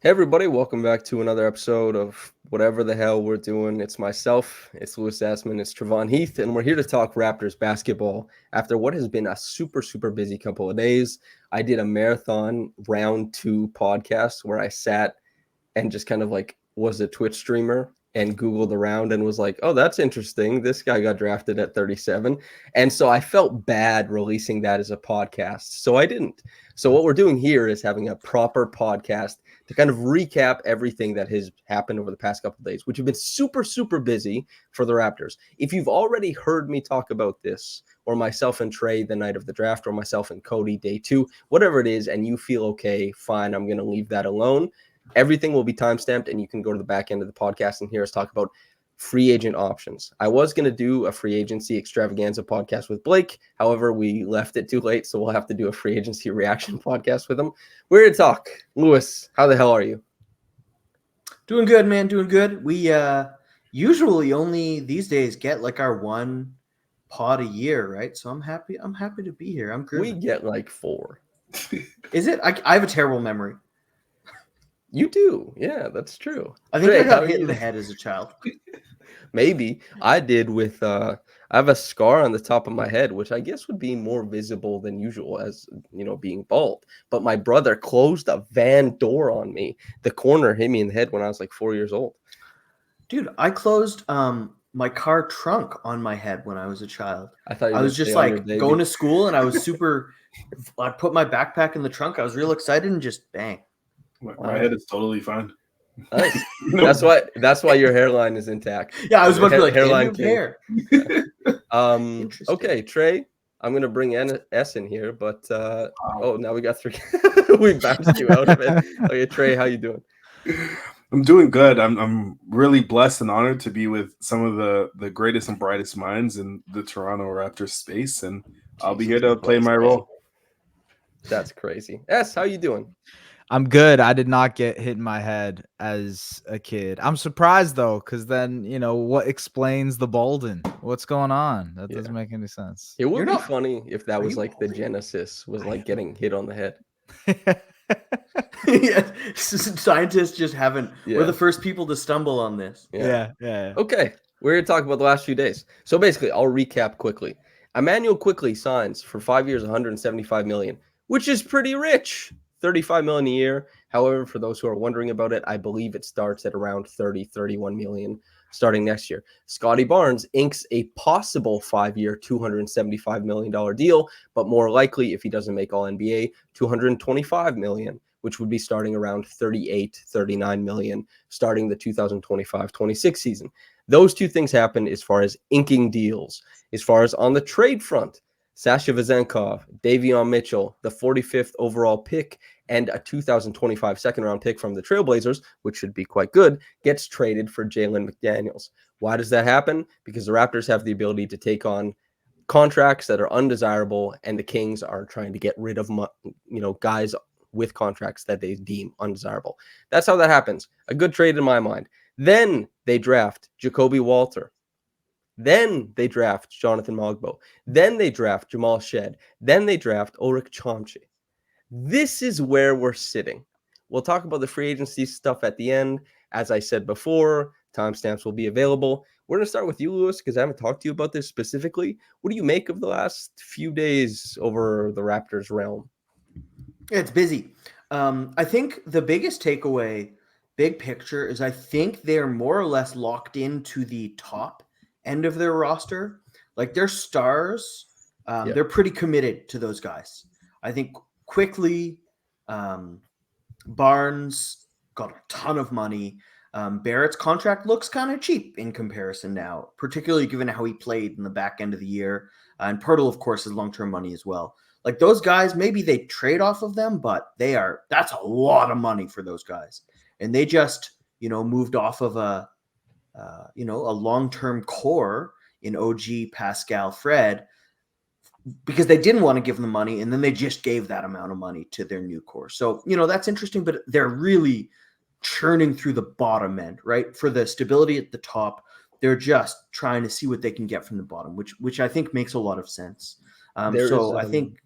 Hey everybody, welcome back to another episode of whatever the hell we're doing. It's myself, it's Lewis Assman, it's Trevon Heath, and we're here to talk Raptors basketball after what has been a super busy couple of days. I did a marathon round 2 podcast where I sat and just kind of like was a Twitch streamer and Googled around and was like, oh, that's interesting. This guy got drafted at 37. And so I felt bad releasing that as a podcast. So I didn't. So what we're doing here is having a proper podcast to kind of recap everything that has happened over the past couple of days, which have been super busy for the Raptors. If you've already heard me talk about this, or myself and Trey the night of the draft, or myself and Cody day 2, whatever it is, and you feel okay, fine, I'm going to leave that alone. Everything will be timestamped, and you can go to the back end of the podcast and hear us talk about free agent options. I was going to do a free agency extravaganza podcast with Blake. However, we left it too late, so we'll have to do a free agency reaction podcast with him. We're here to talk. Lewis, how the hell are you? Doing good, man. Doing good. We usually only these days get like our one pod a year, right? So I'm happy to be here. I'm good. We get like 4. Is it? I have a terrible memory. You do. Yeah, that's true. I think I got hit in the head as a child. Maybe. I did with I have a scar on the top of my head, which I guess would be more visible than usual as, being bald. But my brother closed a van door on me. The corner hit me in the head when I was like 4 years old. Dude, I closed my car trunk on my head when I was a child. I was just like going to school and I was I put my backpack in the trunk. I was real excited and just bang. My head is totally fine. Nice. That's why your hairline is intact. Yeah, I was about to be like hairline hair. Okay, Trey, I'm gonna bring S in here, but now we got 3. We bounced you out of it. Okay, Trey, how you doing? I'm doing good. I'm really blessed and honored to be with some of the greatest and brightest minds in the Toronto Raptors space, and I'll be here to play my role. That's crazy. S, how you doing? I'm good. I did not get hit in my head as a kid. I'm surprised though, because then what explains the Bolden? What's going on? That doesn't make any sense. It would be funny if that was like the genesis was like getting hit on the head. Yeah, scientists just haven't. Yeah. We're the first people to stumble on this. Yeah. Okay, we're here to talk about the last few days. So basically, I'll recap quickly. Emmanuel Quickley signs for 5 years, $175 million, which is pretty rich. $35 million a year. However, for those who are wondering about it, I believe it starts at around $31 million starting next year. Scottie Barnes inks a possible 5-year, $275 million deal, but more likely, if he doesn't make All-NBA, $225 million, which would be starting around $39 million starting the 2025-26 season. Those two things happen as far as inking deals. As far as on the trade front, Sasha Vezenkov, Davion Mitchell, the 45th overall pick, and a 2025 second-round pick from the Trailblazers, which should be quite good, gets traded for Jalen McDaniels. Why does that happen? Because the Raptors have the ability to take on contracts that are undesirable, and the Kings are trying to get rid of guys with contracts that they deem undesirable. That's how that happens. A good trade in my mind. Then they draft Jacoby Walter. Then they draft Jonathan Mogbo. Then they draft Jamal Shead. Then they draft Ulrich Chomche. This is where we're sitting. We'll talk about the free agency stuff at the end. As I said before, timestamps will be available. We're going to start with you, Lewis, because I haven't talked to you about this specifically. What do you make of the last few days over the Raptors realm? It's busy. I think the biggest takeaway, big picture, is I think they're more or less locked into the top end of their roster. Like their stars, they're pretty committed to those guys. I think Quickley, Barnes got a ton of money. Barrett's contract looks kind of cheap in comparison now, particularly given how he played in the back end of the year. And Pirtle, of course, is long-term money as well. Like those guys, maybe they trade off of them, but that's a lot of money for those guys. And they just, moved off of a long-term core in OG, Pascal, Fred, because they didn't want to give them the money, and then they just gave that amount of money to their new core. So, that's interesting, but they're really churning through the bottom end, right? For the stability at the top, they're just trying to see what they can get from the bottom, which I think makes a lot of sense. I think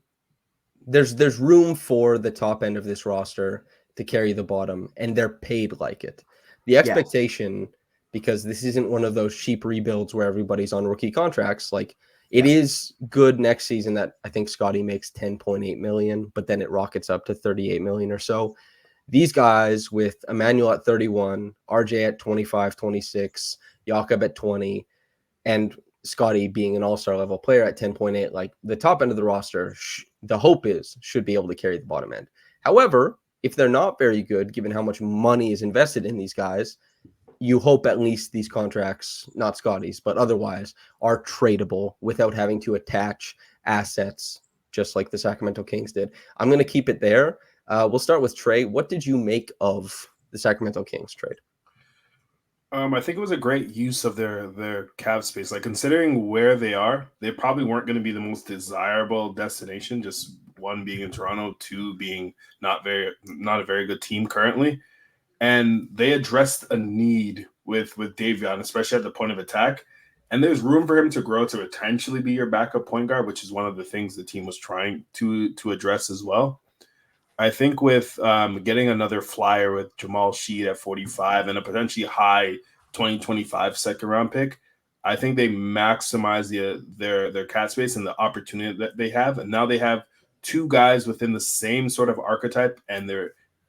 there's room for the top end of this roster to carry the bottom, and they're paid like it. The expectation, because this isn't one of those cheap rebuilds where everybody's on rookie contracts, like it is good next season that I think Scottie makes 10.8 million, but then it rockets up to 38 million or so. These guys with Emmanuel at 31, RJ at 25, 26, Jakob at 20, and Scottie being an all-star level player at 10.8, like the top end of the roster, the hope is should be able to carry the bottom end. However, if they're not very good, given how much money is invested in these guys, you hope at least these contracts, not Scottie's, but otherwise, are tradable without having to attach assets, just like the Sacramento Kings did. I'm going to keep it there. We'll start with Trey. What did you make of the Sacramento Kings trade? I think it was a great use of their cap space. Like, considering where they are, they probably weren't going to be the most desirable destination. Just one being in Toronto, two being not a very good team currently, and they addressed a need with Davion, especially at the point of attack. And there's room for him to grow to potentially be your backup point guard, which is one of the things the team was trying to address as well. I think with getting another flyer with Jamal Shead at 45 and a potentially high 2025 second round pick, I think they maximize their cap space and the opportunity that they have. And now they have two guys within the same sort of archetype. And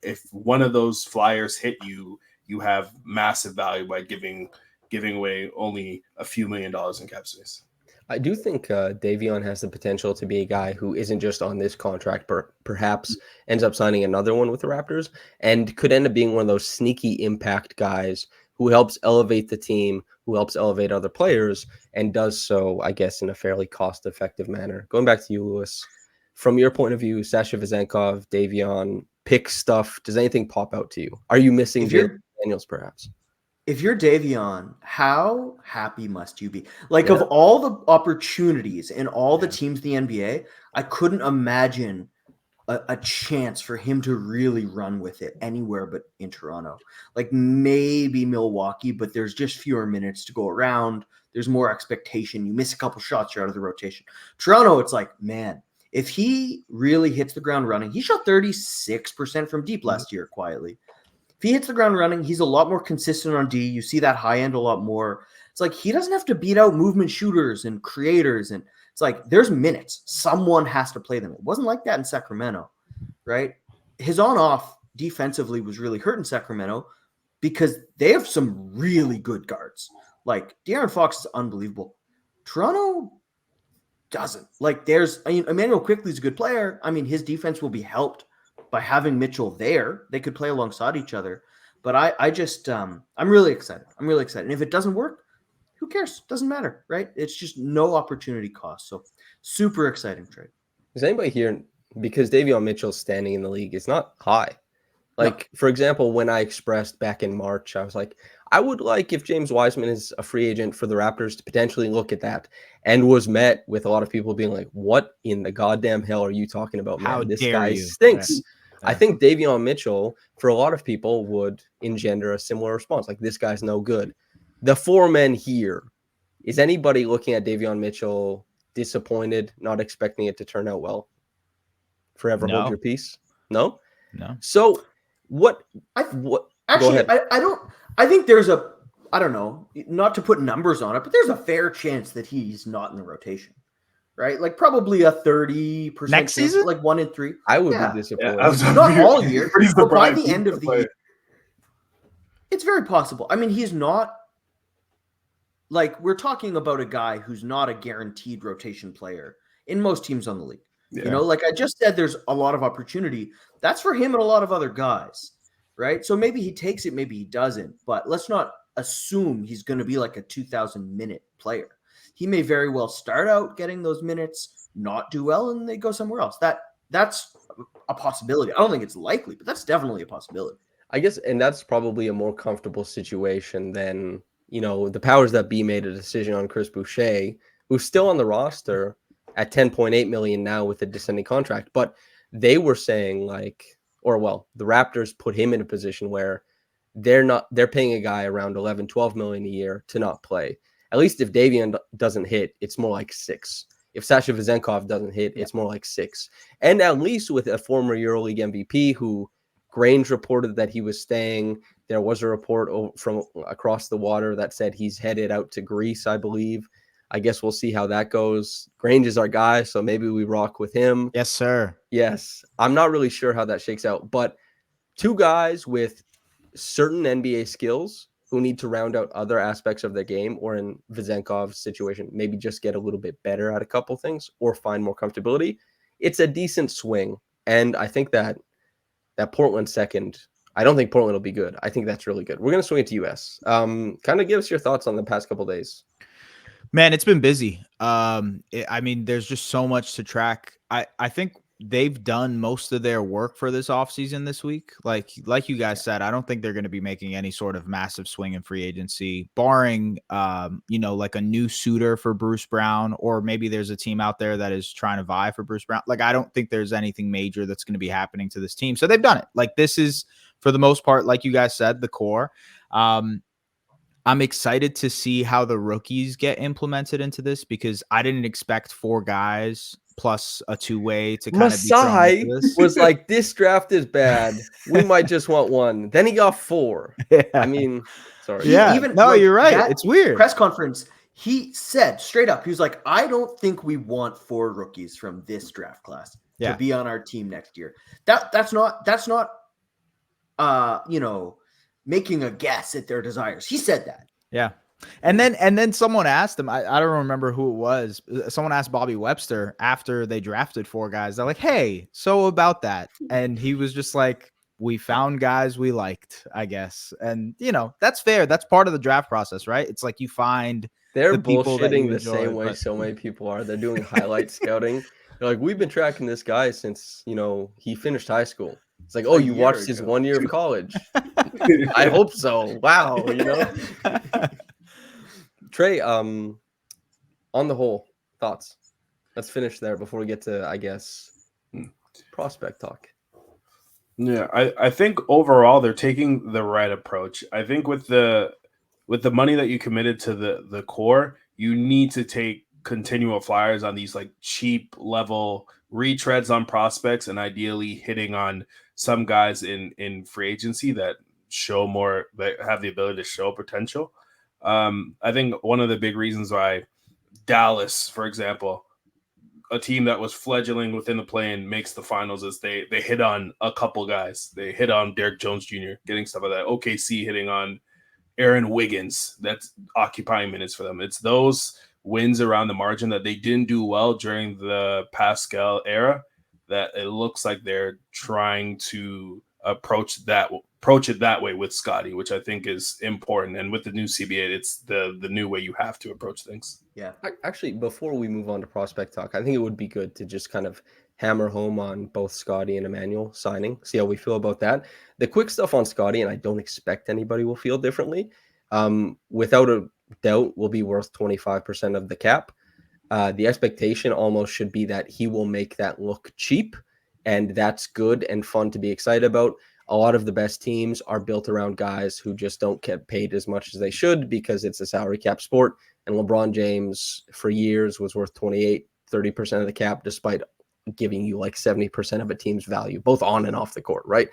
if one of those flyers hit you, you have massive value by giving away only a few $1 million in cap space. I do think Davion has the potential to be a guy who isn't just on this contract, but perhaps ends up signing another one with the Raptors and could end up being one of those sneaky impact guys who helps elevate the team, who helps elevate other players, and does so, I guess, in a fairly cost-effective manner. Going back to you, Lewis, from your point of view, Sasha Vezenkov, Davion, pick stuff, does anything pop out to you? Are you missing Jalen Daniels, perhaps? If you're Davion, how happy must you be? Like, of all the opportunities in all the teams in the NBA, I couldn't imagine a chance for him to really run with it anywhere but in Toronto. Like, maybe Milwaukee, but there's just fewer minutes to go around. There's more expectation. You miss a couple shots, you're out of the rotation. Toronto, it's like, man, if he really hits the ground running, he shot 36% from deep last year quietly. If he hits the ground running, he's a lot more consistent on D. You see that high end a lot more. It's like he doesn't have to beat out movement shooters and creators. And it's like there's minutes. Someone has to play them. It wasn't like that in Sacramento, right? His on-off defensively was really hurt in Sacramento because they have some really good guards. Like, De'Aaron Fox is unbelievable. Toronto doesn't. Like, Emmanuel Quickley is a good player. I mean, his defense will be helped by having Mitchell there. They could play alongside each other. But I'm really excited. I'm really excited. And if it doesn't work, who cares? Doesn't matter, right? It's just no opportunity cost. So super exciting trade. Is anybody here, because Davion Mitchell's standing in the league is not high. Like, for example, when I expressed back in March, I was like, I would like if James Wiseman is a free agent for the Raptors to potentially look at that, and was met with a lot of people being like, what in the goddamn hell are you talking about, man? How This dare guy you? stinks. Yeah. I think Davion Mitchell, for a lot of people, would engender a similar response. Like, this guy's no good. The four men here, is anybody looking at Davion Mitchell disappointed, not expecting it to turn out well? Forever hold your peace? No? No. So what Actually, I think there's I don't know, not to put numbers on it, but there's a fair chance that he's not in the rotation, right? Like, probably a 30% next season, like 1 in 3. I would be disappointed. Not all year, but by the end of the year, it's very possible. I mean, he's not, like, we're talking about a guy who's not a guaranteed rotation player in most teams on the league. Yeah. You know, like I just said, there's a lot of opportunity. That's for him and a lot of other guys, right? So maybe he takes it, maybe he doesn't. But let's not assume he's going to be like a 2,000-minute player. He may very well start out getting those minutes, not do well, and they go somewhere else. That's a possibility. I don't think it's likely, but that's definitely a possibility. I guess, and that's probably a more comfortable situation than, you know, the powers that be made a decision on Chris Boucher, who's still on the roster at 10.8 million now with a descending contract. But they were saying, like, or well, the Raptors put him in a position where they're paying a guy around 11, 12 million a year to not play. At least if Davion doesn't hit, it's more like 6. If Sasha Vezenkov doesn't hit, it's more like 6. And at least with a former EuroLeague MVP who Grange reported that he was staying. There was a report from across the water that said he's headed out to Greece, I believe. I guess we'll see how that goes. Grange is our guy, so maybe we rock with him. Yes, sir. Yes. I'm not really sure how that shakes out, but two guys with certain NBA skills who need to round out other aspects of their game, or in Vezenkov's situation, maybe just get a little bit better at a couple things or find more comfortability. It's a decent swing. And I think that Portland second, I don't think Portland will be good. I think that's really good. We're going to swing it to US. Kind of give us your thoughts on the past couple of days. Man, it's been busy. I mean, there's just so much to track. I think they've done most of their work for this offseason this week. Like you guys said, I don't think they're going to be making any sort of massive swing in free agency, barring, like a new suitor for Bruce Brown, or maybe there's a team out there that is trying to vie for Bruce Brown. Like, I don't think there's anything major that's going to be happening to this team. So they've done it. Like, this is, for the most part, like you guys said, the core. I'm excited to see how the rookies get implemented into this, because I didn't expect 4 guys plus a two-way to kind of be thrown into this. was like, this draft is bad. We might just want 1. Then he got 4. Yeah. I mean, sorry. Yeah. You're right. That it's weird. Press conference, he said straight up, he was like, I don't think we want 4 rookies from this draft class to be on our team next year. That's not making a guess at their desires. He said that. Yeah. And then someone asked him, I don't remember who it was. Someone asked Bobby Webster after they drafted 4 guys. They're like, hey, so about that. And he was just like, we found guys we liked, I guess. And, that's fair. That's part of the draft process, right? It's like you find they're the people that you bullshitting the enjoy, same way so many people are. They're doing highlight scouting. They're like, we've been tracking this guy since, he finished high school. It's like, oh, you watched his 1 year of college. I hope so. Wow, Trey, on the whole, thoughts? Let's finish there before we get to, I guess, prospect talk. Yeah, I think overall they're taking the right approach. I think with the money that you committed to the core, you need to take continual flyers on these like cheap level retreads on prospects, and ideally hitting on some guys in free agency that show more, that have the ability to show potential. I think one of the big reasons why Dallas, for example, a team that was fledgling within the play-in, makes the finals, is they hit on a couple guys. They hit on Derek Jones Jr., getting stuff like that. OKC hitting on Aaron Wiggins. That's occupying minutes for them. It's those wins around the margin that they didn't do well during the Pascal era that it looks like they're trying to approach it that way with Scottie, which I think is important. And with the new CBA, it's the new way you have to approach things. Yeah. Actually, before we move on to prospect talk, I think it would be good to just kind of hammer home on both Scottie and Emmanuel signing, see how we feel about that. The quick stuff on Scottie, and I don't expect anybody will feel differently, without a doubt will be worth 25% of the cap. The expectation almost should be that he will make that look cheap, and that's good and fun to be excited about. A lot of the best teams are built around guys who just don't get paid as much as they should because it's a salary cap sport. And LeBron James for years was worth 30% of the cap, despite giving you like 70% of a team's value, both on and off the court, right?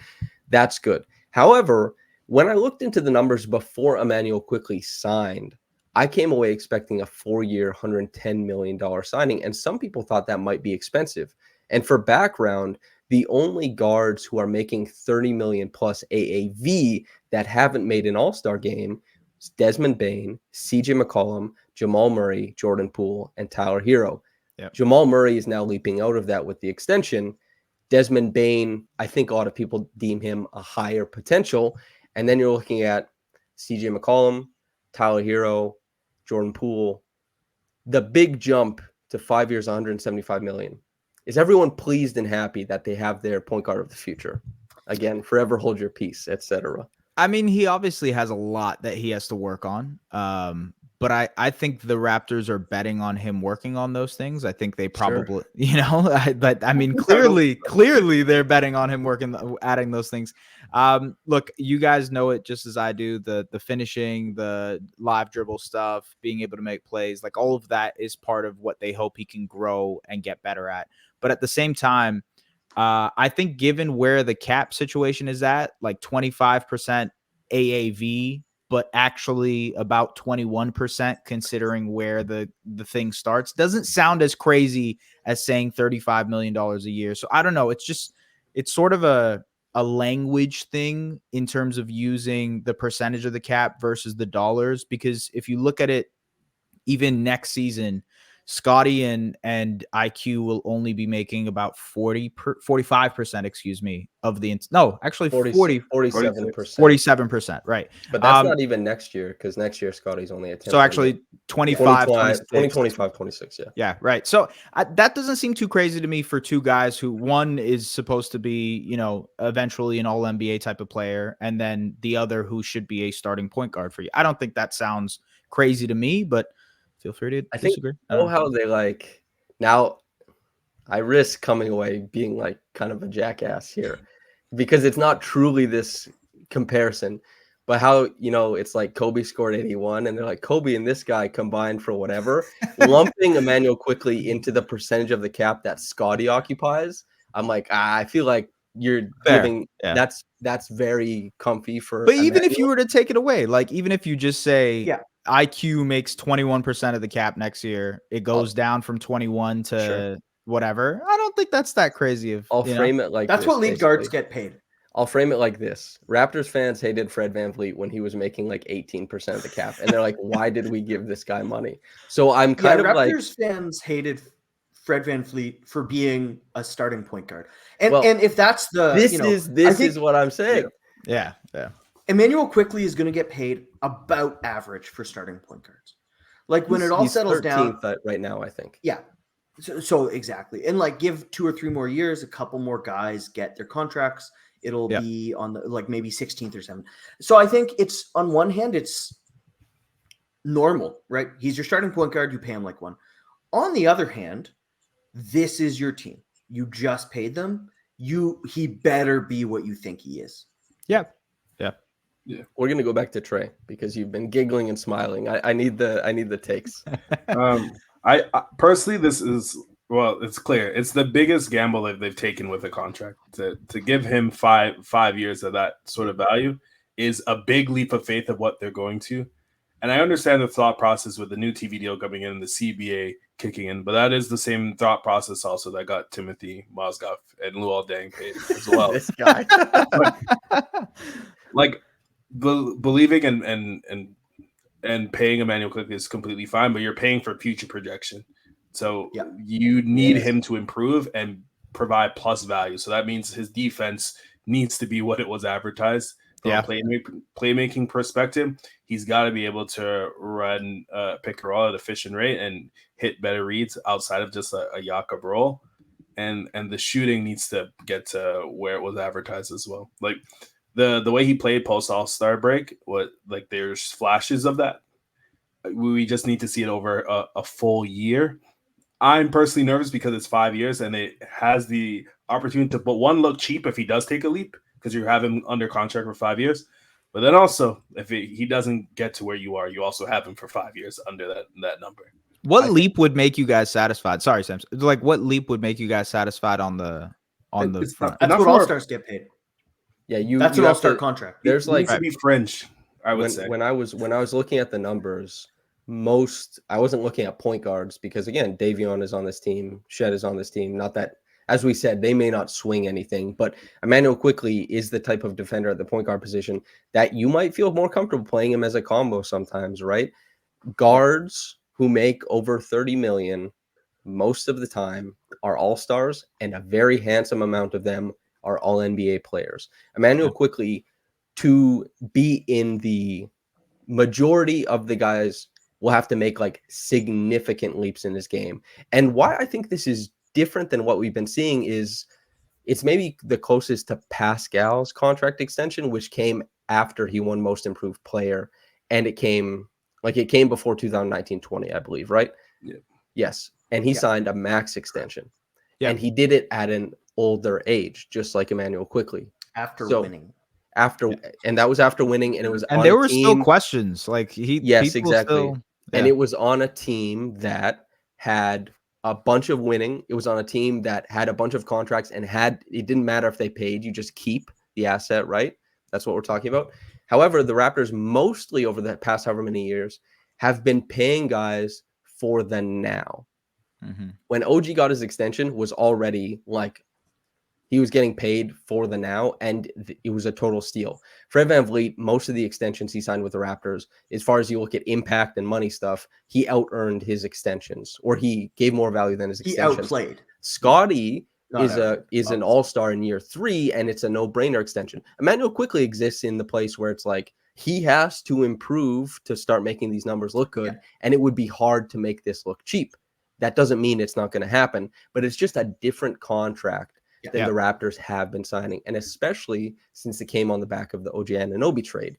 That's good. However, when I looked into the numbers before Emmanuel Quickley signed, I came away expecting a 4-year, $110 million signing. And some people thought that might be expensive. And for background, the only guards who are making $30 million plus AAV that haven't made an all-star game is Desmond Bane, CJ McCollum, Jamal Murray, Jordan Poole, and Tyler Hero. Yep. Jamal Murray is now leaping out of that with the extension. Desmond Bane, I think a lot of people deem him a higher potential. And then you're looking at CJ McCollum, Tyler Hero, Jordan Poole. The big jump to 5 years, $175 million. Is everyone pleased and happy that they have their point guard of the future? Again, forever hold your peace, etc. I mean, he obviously has a lot that he has to work on. But I think the Raptors are betting on him working on those things. I think they probably, but I mean, clearly they're betting on him working, adding those things. Look, you guys know it just as I do, the finishing, the live dribble stuff, being able to make plays, like all of that is part of what they hope he can grow and get better at. But at the same time, I think given where the cap situation is at, like 25% AAV, but actually about 21% considering where the thing starts, doesn't sound as crazy as saying $35 million a year. So I don't know. It's sort of a language thing in terms of using the percentage of the cap versus the dollars, because if you look at it, even next season, Scottie and IQ will only be making about 45%, excuse me, of the no, actually 47%. right. But that's not even next year, because next year Scottie's only at 10. So actually 25, 2025, 26, yeah. Yeah, right. So that doesn't seem too crazy to me for two guys who, one is supposed to be, you know, eventually an all-NBA type of player, and then the other who should be a starting point guard for you. I don't think that sounds crazy to me, but feel free to disagree. I know how they like now. I risk coming away being like kind of a jackass here, because it's not truly this comparison, but how, you know, it's like Kobe scored 81 and they're like Kobe and this guy combined for whatever, lumping Immanuel Quickley into the percentage of the cap that Scottie occupies. I'm like, I feel like you're giving that's very comfy for. But even if you were to take it away, like even if you just say IQ makes 21% of the cap next year, it goes down from 21 to whatever. I don't think that's that crazy. I'll frame it like that's this, what lead guards get paid. I'll frame it like this. Raptors fans hated Fred VanVleet when he was making like 18% of the cap. And they're like, why did we give this guy money? So I'm kind of like. Raptors fans hated Fred VanVleet for being a starting point guard. And if that's the. This is what I'm saying. Yeah. Immanuel Quickley is going to get paid about average for starting point guards. Like when it all settles down. Right now, I think. Yeah. So exactly. And like give 2 or 3 more years, a couple more guys get their contracts. It'll be on the like maybe 16th or 17th. So I think it's on one hand, it's normal, right? He's your starting point guard. You pay him like one. On the other hand, this is your team. You just paid them. He better be what you think he is. Yeah. We're gonna go back to Trey because you've been giggling and smiling. I need the takes. I personally, this is. Well, it's clear. It's the biggest gamble that they've taken with a contract. To give him five years of that sort of value is a big leap of faith of what they're going to. And I understand the thought process with the new TV deal coming in and the CBA kicking in, but that is the same thought process also that got Timothy Mozgov and Luol Deng paid as well. This guy. like believing and paying Immanuel Quickley is completely fine, but you're paying for future projection. So you need him to improve and provide plus value. So that means his defense needs to be what it was advertised. From a playmaking perspective, he's got to be able to run pick and roll at efficient rate and hit better reads outside of just a Jakob roll. And the shooting needs to get to where it was advertised as well. Like the way he played post All-Star break, there's flashes of that. We just need to see it over a full year. I'm personally nervous because it's 5 years and it has the opportunity to, but one, look cheap if he does take a leap because you have him under contract for 5 years. But then also, if he doesn't get to where you are, you also have him for 5 years under that number. What leap would make you guys satisfied? Sorry, Samson. Like, what leap would make you guys satisfied on the front? That's what all-stars get paid. Yeah, that's an all-star contract. There's needs to be fringe. I would say when I was looking at the numbers. I wasn't looking at point guards because again, Davion is on this team, Shead is on this team. Not that, as we said, they may not swing anything, but Immanuel Quickley is the type of defender at the point guard position that you might feel more comfortable playing him as a combo sometimes, right? Guards who make over 30 million most of the time are all-stars, and a very handsome amount of them are all NBA players. Immanuel Quickley, to be in the majority of the guys, will have to make like significant leaps in his game. And why I think this is different than what we've been seeing is it's maybe the closest to Pascal's contract extension, which came after he won Most Improved Player. And it came before 2019-20, I believe, right? Yeah. Yes. And he signed a max extension. Yeah. And he did it at an older age, just like Immanuel Quickley. After winning. And that was after winning, and it was and there were still questions like exactly. And it was on a team that had a bunch of winning. It was on a team that had a bunch of contracts and it didn't matter if they paid, you just keep the asset, right? That's what we're talking about. However, the Raptors mostly over the past however many years have been paying guys for the now. Mm-hmm. When OG got his extension was already like he was getting paid for the now, and it was a total steal. Fred VanVleet, most of the extensions he signed with the Raptors, as far as you look at impact and money stuff, he out-earned his extensions, or he gave more value than his extensions. He outplayed. Scottie Not is an all-star in year 3, and it's a no-brainer extension. Emmanuel Quickley exists in the place where it's like he has to improve to start making these numbers look good, and it would be hard to make this look cheap. That doesn't mean it's not going to happen, but it's just a different contract than the Raptors have been signing, and especially since it came on the back of the OG Anunoby trade.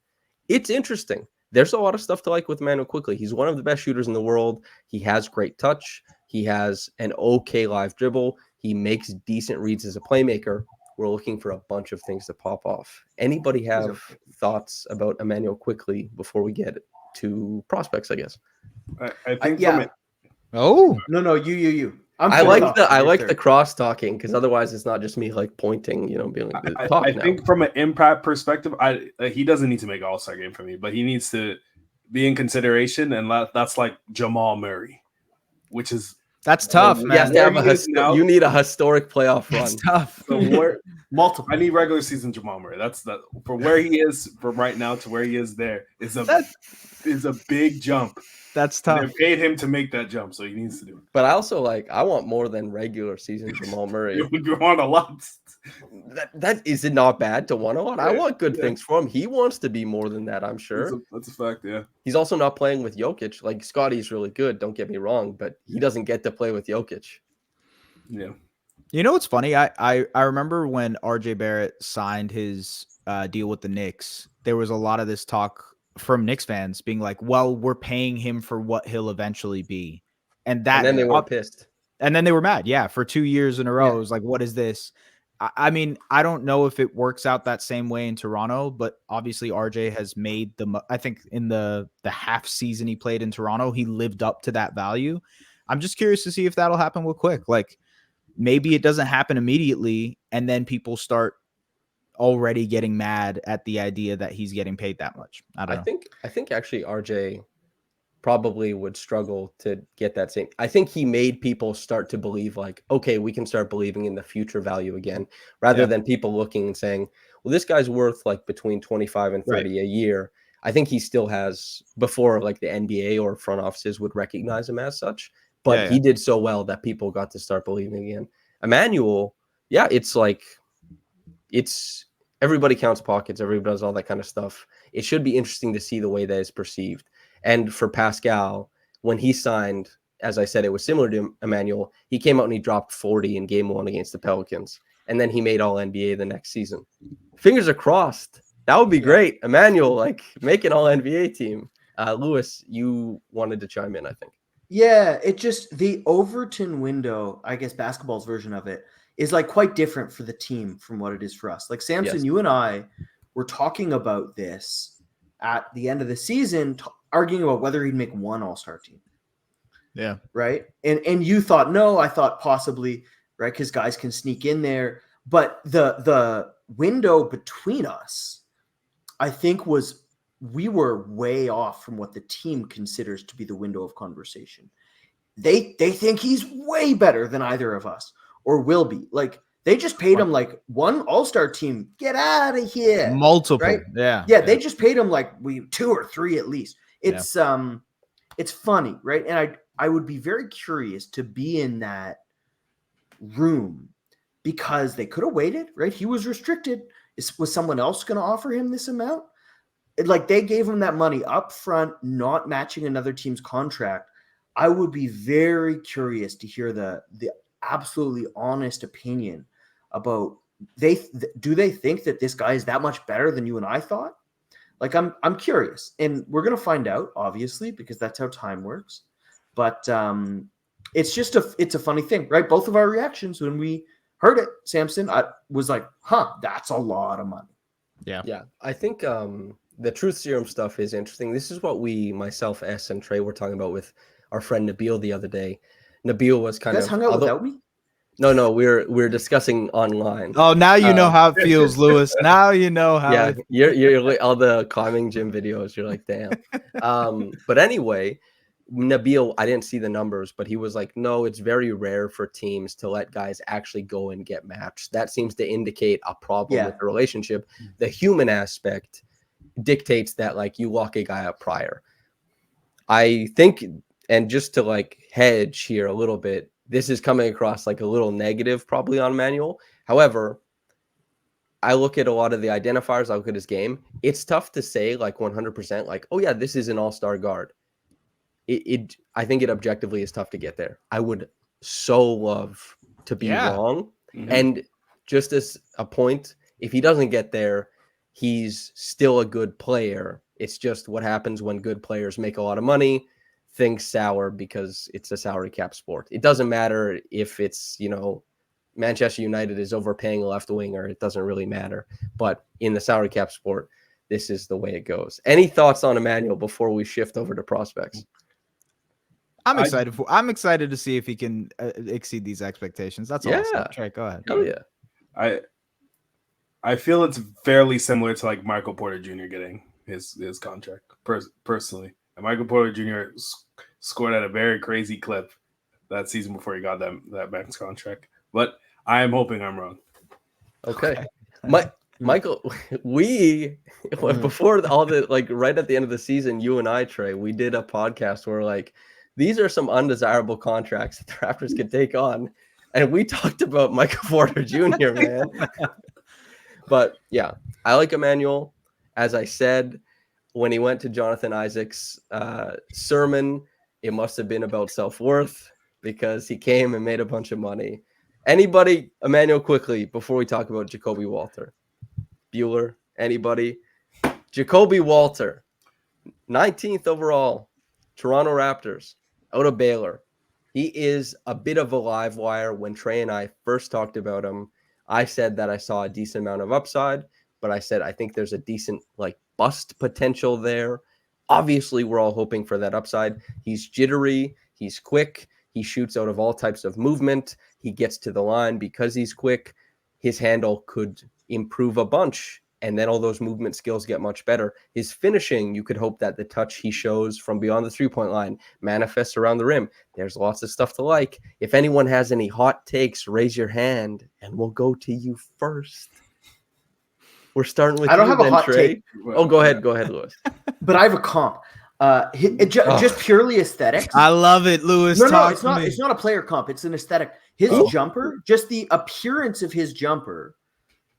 It's interesting. There's a lot of stuff to like with Emmanuel Quickley. He's one of the best shooters in the world. He has great touch. He has an okay live dribble. He makes decent reads as a playmaker. We're looking for a bunch of things to pop off. Anybody have thoughts about Emmanuel Quickley before we get to prospects, I guess? I think No, you. I like the cross talking because otherwise it's not just me like pointing, being like I think from an impact perspective, he doesn't need to make All-Star game for me, but he needs to be in consideration, and that's like Jamal Murray, which is that's tough, man. You need a historic playoff run. That's tough. Multiple. I need regular season Jamal Murray. That's from where he is from right now to where he is there is a big jump. That's tough. They paid him to make that jump, so he needs to do it. But I also I want more than regular season Jamal Murray. You want a lot. That is it not bad to want a lot? I want good things for him. He wants to be more than that, I'm sure. That's a fact, yeah. He's also not playing with Jokic. Like Scottie's really good, don't get me wrong, but he doesn't get to play with Jokic. Yeah. You know what's funny? I remember when RJ Barrett signed his deal with the Knicks, there was a lot of this talk from Knicks fans being like, well, we're paying him for what he'll eventually be. And then they were pissed. And then they were mad. Yeah. For 2 years in a row. It was like, what is this? I mean, I don't know if it works out that same way in Toronto, but obviously RJ has made I think in the half season he played in Toronto, he lived up to that value. I'm just curious to see if that'll happen with Quick. Like maybe it doesn't happen immediately. And then people start already getting mad at the idea that he's getting paid that much. I don't know. I think actually RJ probably would struggle to get that same. I think he made people start to believe like, okay, we can start believing in the future value again, rather than people looking and saying, well, this guy's worth like between 25 and 30 a year. I think he still has before like the NBA or front offices would recognize him as such, but he did so well that people got to start believing again. Emmanuel, it's like, everybody counts pockets, everybody does all that kind of stuff. It should be interesting to see the way that is perceived. And for Pascal, when he signed, as I said, it was similar to Emmanuel. He came out and he dropped 40 in game 1 against the Pelicans. And then he made all NBA the next season. Fingers are crossed. That would be great. Emmanuel, like make an all NBA team. Lewis, you wanted to chime in, I think. Yeah, it just the Overton window, I guess basketball's version of it, is like quite different for the team from what it is for us. Like Samson, you and I were talking about this at the end of the season, arguing about whether he'd make one All-Star team. Yeah. Right. And you thought, no, I thought possibly, right. Because guys can sneak in there. But the window between us, I think we were way off from what the team considers to be the window of conversation. They think he's way better than either of us or will be. Like they just paid him like one All-Star team. Get out of here. Multiple. Right? Yeah. They just paid him like 2 or 3 at least. It's funny, right? And I would be very curious to be in that room because they could have waited, right? He was restricted. Was someone else going to offer him this amount? Like they gave him that money up front, not matching another team's contract. I would be very curious to hear the absolutely honest opinion about do they think that this guy is that much better than you and I thought? Like I'm curious, and we're gonna find out, obviously, because that's how time works. But it's just it's a funny thing, right? Both of our reactions when we heard it, Samson, I was like, that's a lot of money. Yeah. I think the truth serum stuff is interesting. This is what myself, S, and Trey were talking about with our friend Nabil the other day. Nabil was You kind guys of hung out without me? No, we're discussing online. Oh, now you know how it feels, Lewis. Now you know how. Yeah, it you're like all the climbing gym videos. You're like, damn. But anyway, Nabil, I didn't see the numbers, but he was like, no, it's very rare for teams to let guys actually go and get matched. That seems to indicate a problem with the relationship. The human aspect dictates that like you lock a guy up prior. I think, and just to like hedge here a little bit, this is coming across like a little negative probably on Manuel. However, I look at a lot of the identifiers. I look at his game. It's tough to say like 100% like, oh yeah, this is an all-star guard. I think it objectively is tough to get there. I would so love to be wrong. Mhm. And just as a point, if he doesn't get there, he's still a good player. It's just what happens when good players make a lot of money, things sour because it's a salary cap sport. It doesn't matter if it's, Manchester United is overpaying a left winger. It doesn't really matter. But in the salary cap sport, this is the way it goes. Any thoughts on Emmanuel before we shift over to prospects? I'm excited to see if he can exceed these expectations. That's all. Yeah. Trey, go ahead. Hell yeah. I feel it's fairly similar to like Michael Porter Jr. getting his contract personally. And Michael Porter Jr. scored at a very crazy clip that season before he got that max contract. But I am hoping I'm wrong. Okay. Michael, before all the like right at the end of the season, you and I, Trey, we did a podcast where like these are some undesirable contracts that the Raptors could take on. And we talked about Michael Porter Jr., man. But yeah, I like Emmanuel. As I said, when he went to Jonathan Isaac's sermon, it must have been about self-worth because he came and made a bunch of money. Anybody, Emmanuel, quickly, before we talk about Jacoby Walter. Bueller, anybody? Jacoby Walter, 19th overall, Toronto Raptors, out of Baylor. He is a bit of a live wire. When Trey and I first talked about him, I said that I saw a decent amount of upside, but I said I think there's a decent like bust potential there. Obviously, we're all hoping for that upside. He's jittery. He's quick. He shoots out of all types of movement. He gets to the line because he's quick. His handle could improve a bunch, and then all those movement skills get much better. His finishing, you could hope that the touch he shows from beyond the three-point line manifests around the rim. There's lots of stuff to like. If anyone has any hot takes, raise your hand, and we'll go to you first. We're starting with I don't you have a then, hot Trey. take. Oh, go ahead, Lewis. But I have a comp. Just purely aesthetics. I love it, Lewis. No, it's not. It's not a player comp. It's an aesthetic. His jumper, just the appearance of his jumper,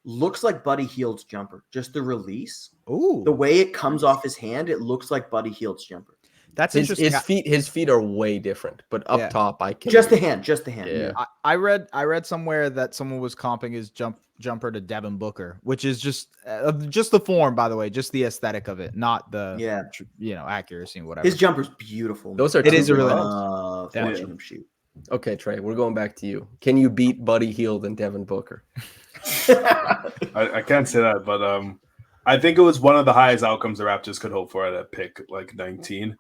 looks like Buddy Hield's jumper. Just the release, the way it comes off his hand, it looks like Buddy Hield's jumper. That's interesting. His feet are way different, but up top, I can just the hand. Yeah. I read somewhere that someone was comping his jumper to Devin Booker, which is just the form, by the way, just the aesthetic of it, not the accuracy and whatever. His jumper's beautiful. It is a really watching him shoot. Okay, Trey, we're going back to you. Can you beat Buddy Hield and Devin Booker? I can't say that, but I think it was one of the highest outcomes the Raptors could hope for at a pick like 19.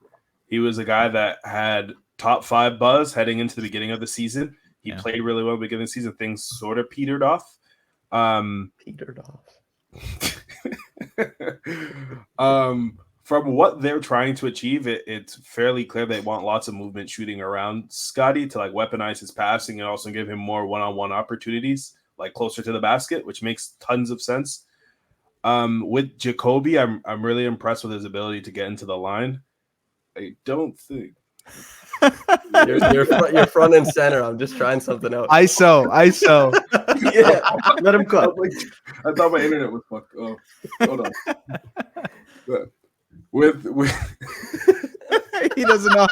He was a guy that had top 5 buzz heading into the beginning of the season. He played really well at the beginning of the season. Things sort of petered off. From what they're trying to achieve, it's fairly clear they want lots of movement shooting around Scottie to like weaponize his passing and also give him more one-on-one opportunities, like closer to the basket, which makes tons of sense. With Jacoby, I'm really impressed with his ability to get into the line. I don't think you're front and center. I'm just trying something out. ISO. Yeah, let him cook. I thought my internet was fucked. Oh, hold on. But with he doesn't know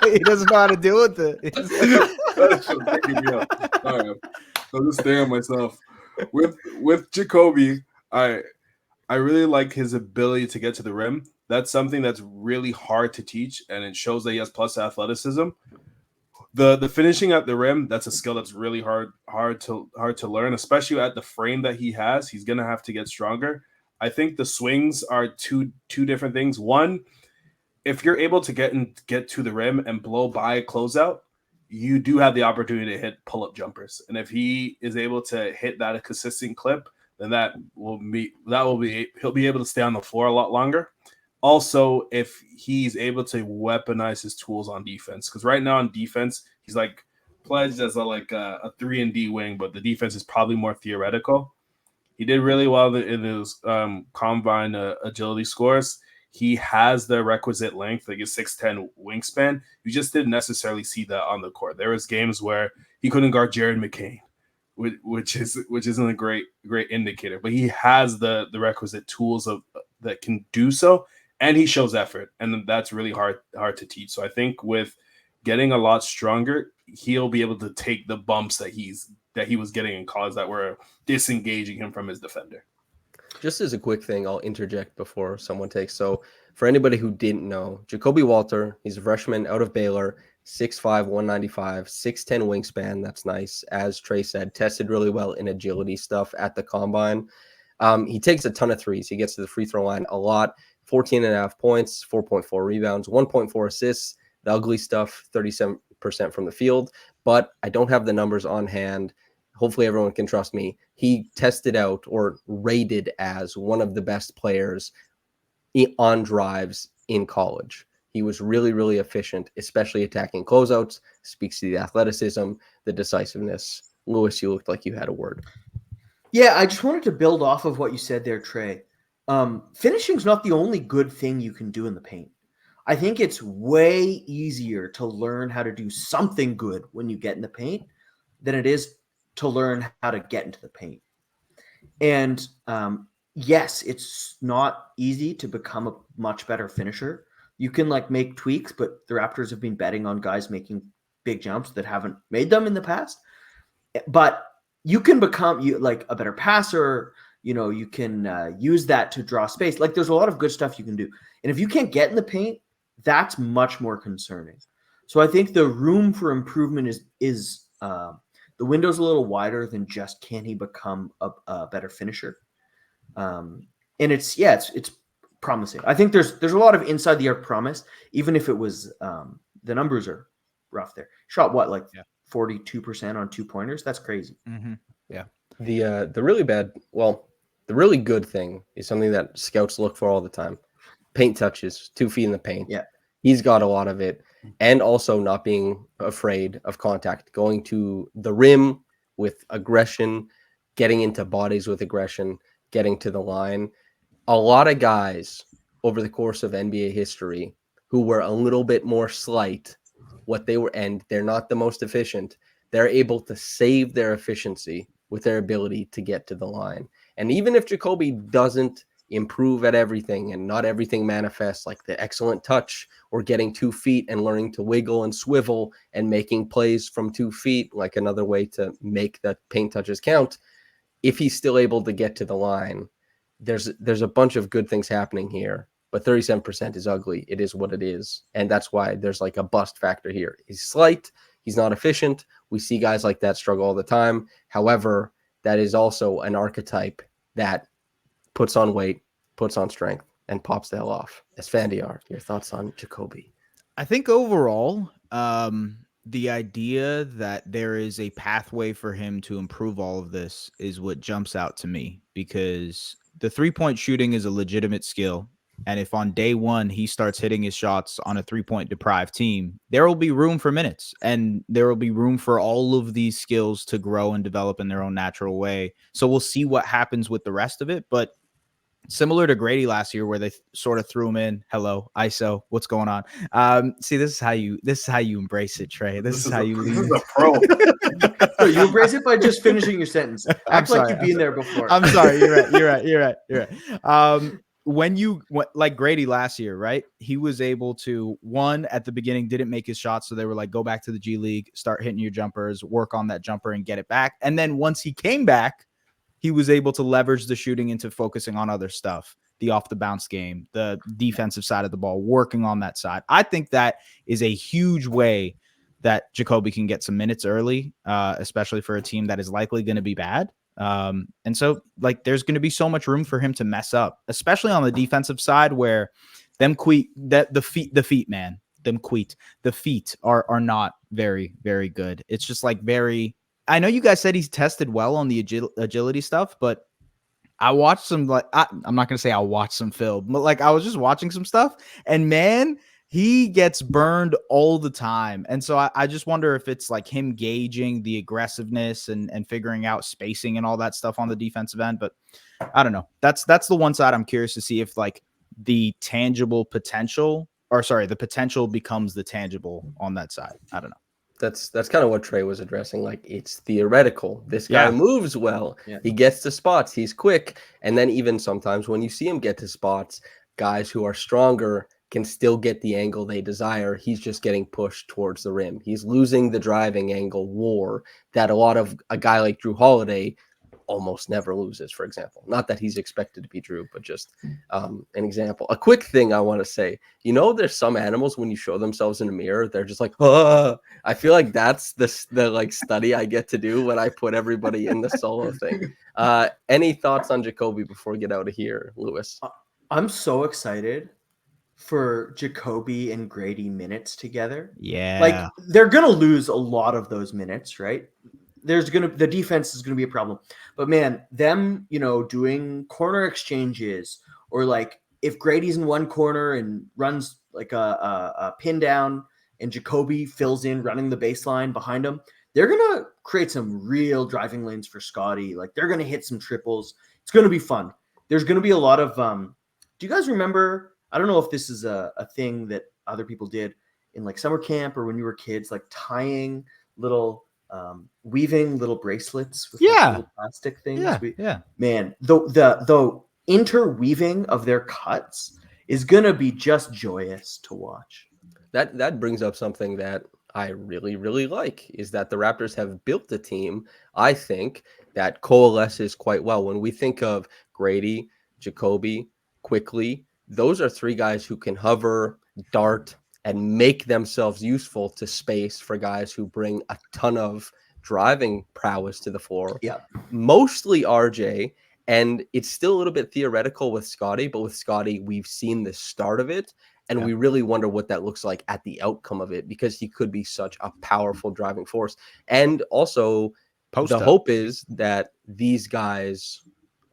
how to deal with it. That's just freaking me out. All right, I'll just stay on myself. With Jacoby, I really like his ability to get to the rim. That's something that's really hard to teach, and it shows that he has plus athleticism. The finishing at the rim, that's a skill that's really hard to learn, especially at the frame that he has. He's gonna have to get stronger. I think the swings are two different things. One, if you're able to get to the rim and blow by a closeout, you do have the opportunity to hit pull-up jumpers. And if he is able to hit that a consistent clip, then he'll be able to stay on the floor a lot longer. Also, if he's able to weaponize his tools on defense, because right now on defense, he's like pledged as a 3-and-D wing, but the defense is probably more theoretical. He did really well in his combine agility scores. He has the requisite length, like a 6'10" wingspan. You just didn't necessarily see that on the court. There was games where he couldn't guard Jared McCain, which isn't a great indicator. But he has the requisite tools that can do so, and he shows effort, and that's really hard to teach. So I think with getting a lot stronger, he'll be able to take the bumps that he was getting in college that were disengaging him from his defender. Just as a quick thing, I'll interject before someone takes. So for anybody who didn't know, Jacoby Walter, he's a freshman out of Baylor, 6'5", 195, 6'10" wingspan. That's nice. As Trey said, tested really well in agility stuff at the combine. He takes a ton of threes. He gets to the free throw line a lot. 14.5 points, 4.4 rebounds, 1.4 assists. The ugly stuff, 37% from the field. But I don't have the numbers on hand. Hopefully everyone can trust me. He tested out or rated as one of the best players on drives in college. He was really, really efficient, especially attacking closeouts. Speaks to the athleticism, the decisiveness. Lewis, you looked like you had a word. Yeah, I just wanted to build off of what you said there, Trey. Finishing's not the only good thing you can do in the paint. I think it's way easier to learn how to do something good when you get in the paint than it is to learn how to get into the paint. And yes, it's not easy to become a much better finisher. You can make tweaks, but the Raptors have been betting on guys making big jumps that haven't made them in the past. But you can become a better passer. You can use that to draw space. There's a lot of good stuff you can do. And if you can't get in the paint, that's much more concerning. So I think the room for improvement is the window's a little wider than just can he become a better finisher. And it's promising. I think there's a lot of inside the arc promise, even if it was the numbers are rough there. Shot 42% on 2-pointers. That's crazy. Mm-hmm. Yeah. The really good thing is something that scouts look for all the time. Paint touches, 2 feet in the paint. Yeah. He's got a lot of it. And also not being afraid of contact, going to the rim with aggression, getting into bodies with aggression, getting to the line. A lot of guys over the course of NBA history who were a little bit more slight, and they're not the most efficient, they're able to save their efficiency with their ability to get to the line. And even if Jacoby doesn't improve at everything and not everything manifests like the excellent touch or getting 2 feet and learning to wiggle and swivel and making plays from 2 feet, like another way to make the paint touches count, if he's still able to get to the line, there's a bunch of good things happening here. But 37% is ugly. It is what it is. And that's why there's a bust factor here. He's slight. He's not efficient. We see guys like that struggle all the time. However, that is also an archetype that puts on weight, puts on strength, and pops the hell off. Esfandiar, your thoughts on Jacoby? I think overall, the idea that there is a pathway for him to improve all of this is what jumps out to me, because the 3-point shooting is a legitimate skill. And if on day one he starts hitting his shots on a 3-point deprived team, there will be room for minutes, and there will be room for all of these skills to grow and develop in their own natural way. So we'll see what happens with the rest of it. But similar to Grady last year, where they sort of threw him in, hello, ISO, what's going on? See, this is how you embrace it, Trey. This is how you leave. This is a pro. So you embrace it by just finishing your sentence. Act like you've been there before. I'm sorry. You're right. When like Grady last year, right? He was able to, at the beginning, didn't make his shots. So they were like, go back to the G League, start hitting your jumpers, work on that jumper and get it back. And then once he came back, he was able to leverage the shooting into focusing on other stuff, the off the bounce game, the defensive side of the ball, working on that side. I think that is a huge way that Jacoby can get some minutes early, especially for a team that is likely going to be bad. And so there's going to be so much room for him to mess up, especially on the defensive side, where the feet are not very, very good. It's just like very. I know you guys said he's tested well on the agility stuff, but I watched some I'm not gonna say I watched some film, but like I was just watching some stuff, and man, he gets burned all the time. And so I just wonder if it's like him gauging the aggressiveness and figuring out spacing and all that stuff on the defensive end. But I don't know. That's the one side I'm curious to see if like the tangible potential, or sorry, the potential becomes the tangible on that side. I don't know. That's kind of what Trey was addressing. Like, it's theoretical. This guy moves well. Yeah. He gets to spots. He's quick. And then even sometimes when you see him get to spots, guys who are stronger can still get the angle they desire. He's just getting pushed towards the rim. He's losing the driving angle war that a guy like Drew Holiday almost never loses, for example. Not that he's expected to be Drew, but just an example. A quick thing I want to say, there's some animals when you show themselves in a mirror, they're just like, oh. I feel like that's the like study I get to do when I put everybody in the solo thing. Any thoughts on Jacoby before we get out of here, Lewis? I'm so excited for Jacoby and Grady minutes together. Yeah. Like, they're going to lose a lot of those minutes, right? The defense is going to be a problem. But man, them, doing corner exchanges, or like if Grady's in one corner and runs like a pin down and Jacoby fills in running the baseline behind him, they're going to create some real driving lanes for Scottie. Like, they're going to hit some triples. It's going to be fun. There's going to be a lot of do you guys remember, I don't know if this is a thing that other people did in like summer camp or when you were kids, like tying little weaving little bracelets with like little plastic things. Man, the interweaving of their cuts is gonna be just joyous to watch. That brings up something that I really, really like, is that the Raptors have built a team, I think, that coalesces quite well. When we think of Grady, Jacoby, Quickley, those are three guys who can hover, dart, and make themselves useful to space for guys who bring a ton of driving prowess to the floor. Yeah. Mostly RJ, and it's still a little bit theoretical with Scottie, but with Scottie, we've seen the start of it, and we really wonder what that looks like at the outcome of it, because he could be such a powerful driving force. And also, hope is that these guys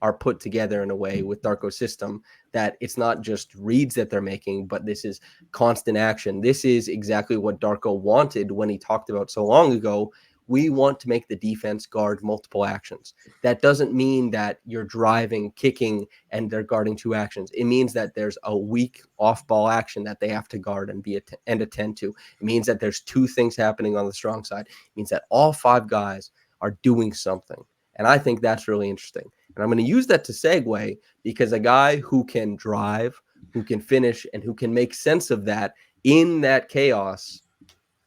are put together in a way with Darko's system that it's not just reads that they're making, but this is constant action. This is exactly what Darko wanted when he talked about so long ago. We want to make the defense guard multiple actions. That doesn't mean that you're driving, kicking, and they're guarding two actions. It means that there's a weak off-ball action that they have to guard and attend to. It means that there's two things happening on the strong side. It means that all five guys are doing something. And I think that's really interesting. And I'm going to use that to segue, because a guy who can drive, who can finish, and who can make sense of that in that chaos,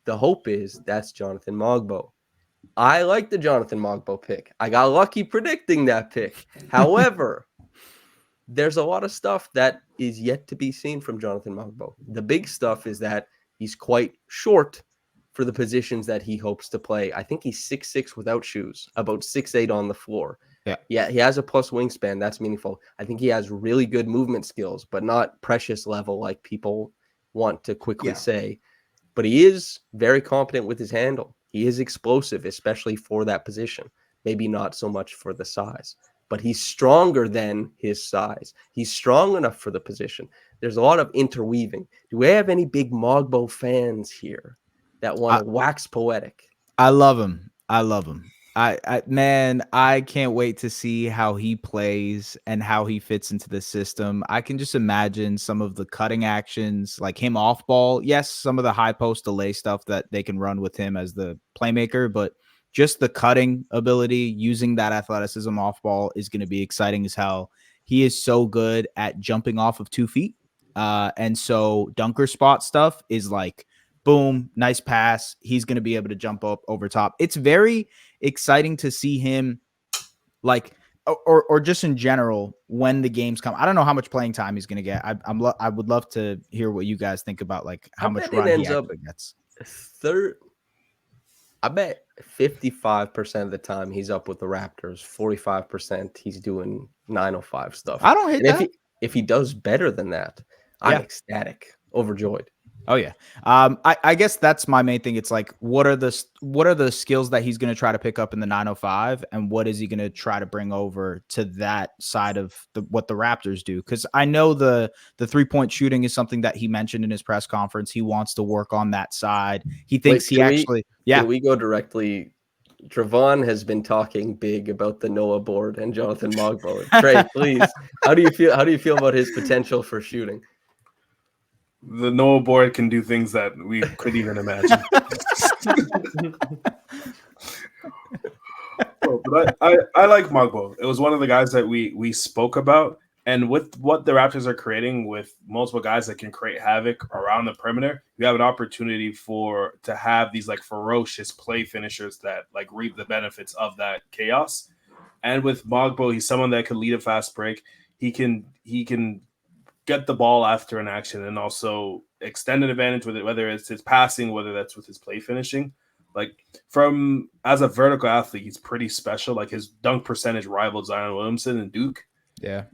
the hope is that's Jonathan Mogbo. I like the Jonathan Mogbo pick. I got lucky predicting that pick. However, there's a lot of stuff that is yet to be seen from Jonathan Mogbo. The big stuff is that he's quite short for the positions that he hopes to play. I think he's 6'6" without shoes, about 6'8" on the floor. Yeah, he has a plus wingspan. That's meaningful. I think he has really good movement skills, but not precious level like people want to quickly say. But he is very competent with his handle. He is explosive, especially for that position. Maybe not so much for the size, but he's stronger than his size. He's strong enough for the position. There's a lot of interweaving. Do we have any big Mogbo fans here that want to wax poetic? I love him. Man, I can't wait to see how he plays and how he fits into the system. I can just imagine some of the cutting actions, like him off ball. Yes, some of the high post delay stuff that they can run with him as the playmaker, but just the cutting ability, using that athleticism off ball is going to be exciting as hell. He is so good at jumping off of 2 feet. And so dunker spot stuff is like, boom, nice pass. He's going to be able to jump up over top. It's very exciting to see him, like, or just in general when the games come. I don't know how much playing time he's going to get. I would love to hear what you guys think about, like, how much run he actually gets. I bet 55% of the time he's up with the Raptors. 45% he's doing 905 stuff. I don't hate that. If he does better than that, I'm ecstatic, overjoyed. Oh yeah. I guess that's my main thing. It's like, what are the skills that he's going to try to pick up in the 905, and what is he going to try to bring over to that side of what the Raptors do? Because I know the 3-point shooting is something that he mentioned in his press conference. He wants to work on that side. He thinks Can we go directly? Travon has been talking big about the Noah board and Jonathan Mogbo. Trey, please, how do you feel? How do you feel about his potential for shooting? The Noah board can do things that we couldn't even imagine. But I like Mogbo. It was one of the guys that we spoke about. And with what the Raptors are creating with multiple guys that can create havoc around the perimeter, you have an opportunity to have these like ferocious play finishers that like reap the benefits of that chaos. And with Mogbo, he's someone that can lead a fast break. He can get the ball after an action and also extend an advantage with it, whether it's his passing, whether that's with his play finishing. Like as a vertical athlete, he's pretty special. Like his dunk percentage rivaled Zion Williamson and Duke. Yeah.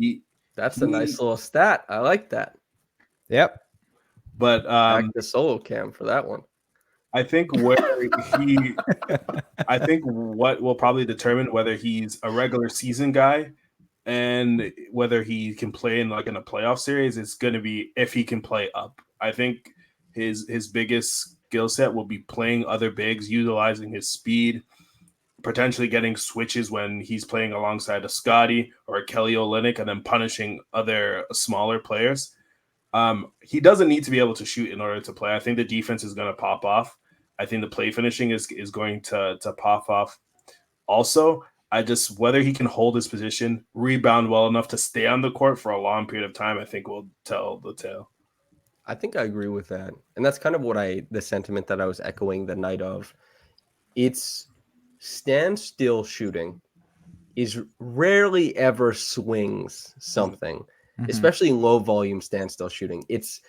That's a nice little stat. I like that. Yep. But back to solo cam for that one. I think I think what will probably determine whether he's a regular season guy and whether he can play in a playoff series is going to be if he can play up. I think his biggest skill set will be playing other bigs, utilizing his speed, potentially getting switches when he's playing alongside a Scottie or a Kelly Olynyk, and then punishing other smaller players. He doesn't need to be able to shoot in order to play. I think the defense is going to pop off. I think the play finishing is going to pop off. Also, whether he can hold his position, rebound well enough to stay on the court for a long period of time, I think will tell the tale. I think I agree with that. And that's kind of the sentiment that I was echoing the night of. It's standstill shooting is rarely ever swings something, especially low volume standstill shooting. It's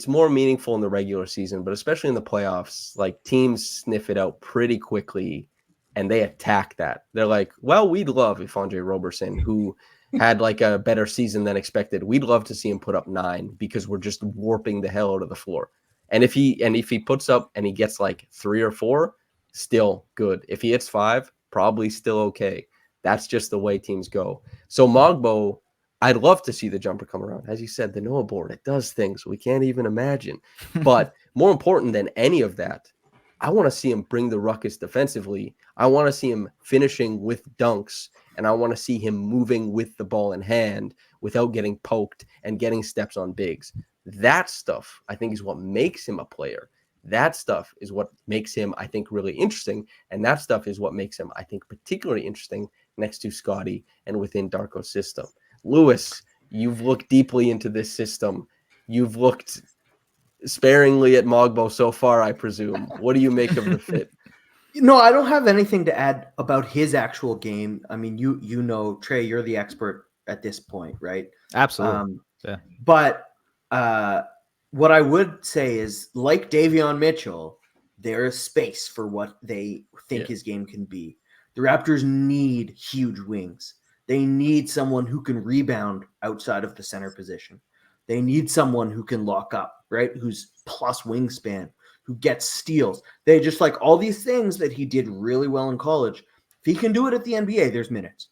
more meaningful in the regular season, but especially in the playoffs, like teams sniff it out pretty quickly and they attack that. They're like, well, we'd love if Andre Roberson, who had like a better season than expected, we'd love to see him put up 9 because we're just warping the hell out of the floor. And if he puts up and he gets like 3 or 4, still good. If he hits 5, probably still okay. That's just the way teams go. So Mogbo, I'd love to see the jumper come around. As you said, the Noah board, it does things we can't even imagine. But more important than any of that, I want to see him bring the ruckus defensively. I want to see him finishing with dunks, and I want to see him moving with the ball in hand without getting poked and getting steps on bigs. That stuff, I think, is what makes him a player. That stuff is what makes him, I think, really interesting. And that stuff is what makes him, I think, particularly interesting next to Scottie and within Darko's system. Lewis, you've looked deeply into this system. You've looked sparingly at Mogbo so far, I presume. What do you make of the fit? No, I don't have anything to add about his actual game. I mean, you know, Trey, you're the expert at this point, right? Absolutely. Yeah. But what I would say is, like Davion Mitchell, there is space for what they think his game can be. The Raptors need huge wings. They need someone who can rebound outside of the center position. They need someone who can lock up, right? Who's plus wingspan, who gets steals. They just like all these things that he did really well in college. If he can do it at the NBA, there's minutes.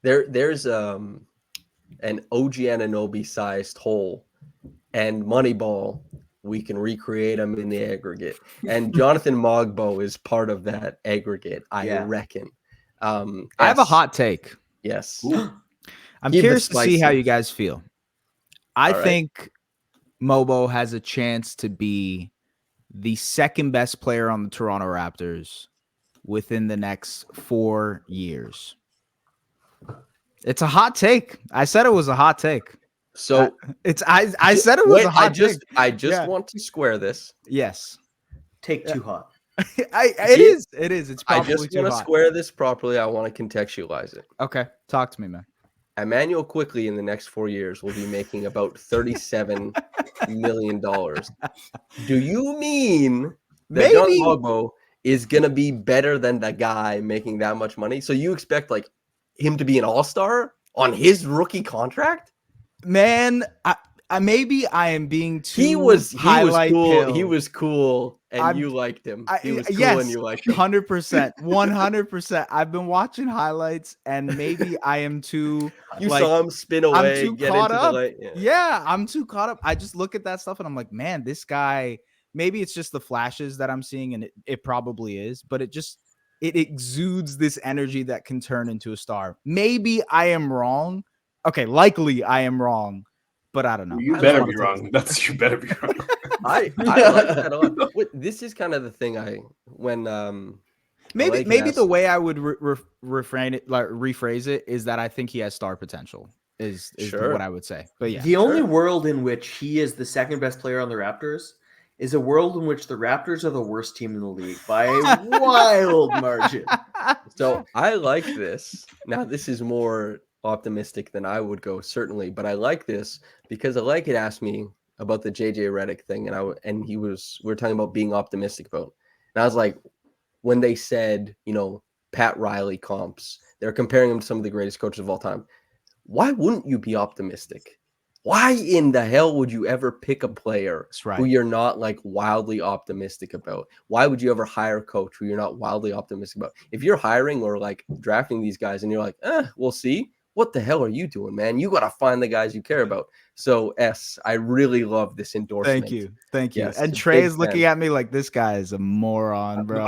There's an OG Anunoby sized hole, and Moneyball, we can recreate them in the aggregate. And Jonathan Mogbo is part of that aggregate, I reckon. I have a hot take. Yes. I'm curious to see how you guys feel. I think Mogbo has a chance to be the second best player on the Toronto Raptors within the next 4 years. It's a hot take. I said it was a hot take. So I said it was a hot take. I just want to square this. Yes. Take too hot. It is. It's probably I just too want to hot. square this properly. I want to contextualize it. Okay. Talk to me, man. Emmanuel Quickley in the next 4 years will be making about $37 million. Do you mean that John Mogbo is going to be better than the guy making that much money? So you expect like him to be an all-star on his rookie contract? Man, maybe I am being too He was highlight cool. pilled. He was cool, and I'm- you liked him. He was cool, yes, and you liked him. 100%, 100%. I've been watching highlights, and maybe I am too. You like, saw him spin away, too get caught into up. the light. Yeah, I'm too caught up. I just look at that stuff, and I'm like, man, this guy. Maybe it's just the flashes that I'm seeing, and it probably is, but it exudes this energy that can turn into a star. Maybe I am wrong. Okay, likely I am wrong, but I don't know. You I better be wrong. You better be wrong. I like that a lot. This is kind of the thing maybe the way I would refrain it, like rephrase it, is that I think he has star potential. Is Sure. what I would say. But yeah, the only world in which he is the second best player on the Raptors is a world in which the Raptors are the worst team in the league by a wild margin. So I like this. Now, this is more optimistic than I would go, certainly, but I like this because I like it asked me about the JJ Redick thing, and we were talking about being optimistic about. And I was like, when they said, Pat Riley comps, they're comparing him to some of the greatest coaches of all time. Why wouldn't you be optimistic? Why in the hell would you ever pick a player who you're not like wildly optimistic about? Why would you ever hire a coach who you're not wildly optimistic about? If you're hiring or like drafting these guys and you're like, we'll see. What the hell are you doing, man? You got to find the guys you care about. So I really love this endorsement. Thank you. Yes, and Trey is looking at me like this guy is a moron, bro.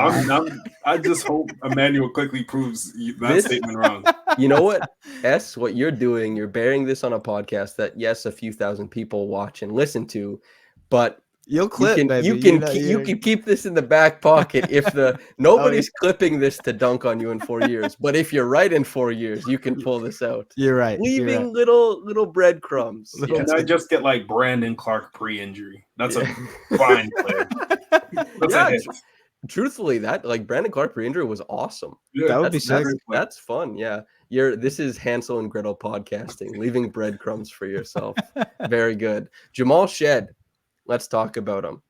I just hope Emmanuel quickly proves that statement wrong. You know what, what you're doing, you're bearing this on a podcast that, yes, a few thousand people watch and listen to, but you'll clip, you can keep this in the back pocket if nobody's clipping this to dunk on you in 4 years. But if you're right in 4 years, you can pull this out. You're right. Leaving little breadcrumbs. Can I just get like Brandon Clark pre-injury? That's a fine player. That's a hit. Truthfully, that like Brandon Clark pre-injury was awesome. Yeah, that would be sick. That's fun. Yeah. This is Hansel and Gretel podcasting, leaving breadcrumbs for yourself. Very good. Jamal Shead. Let's talk about him.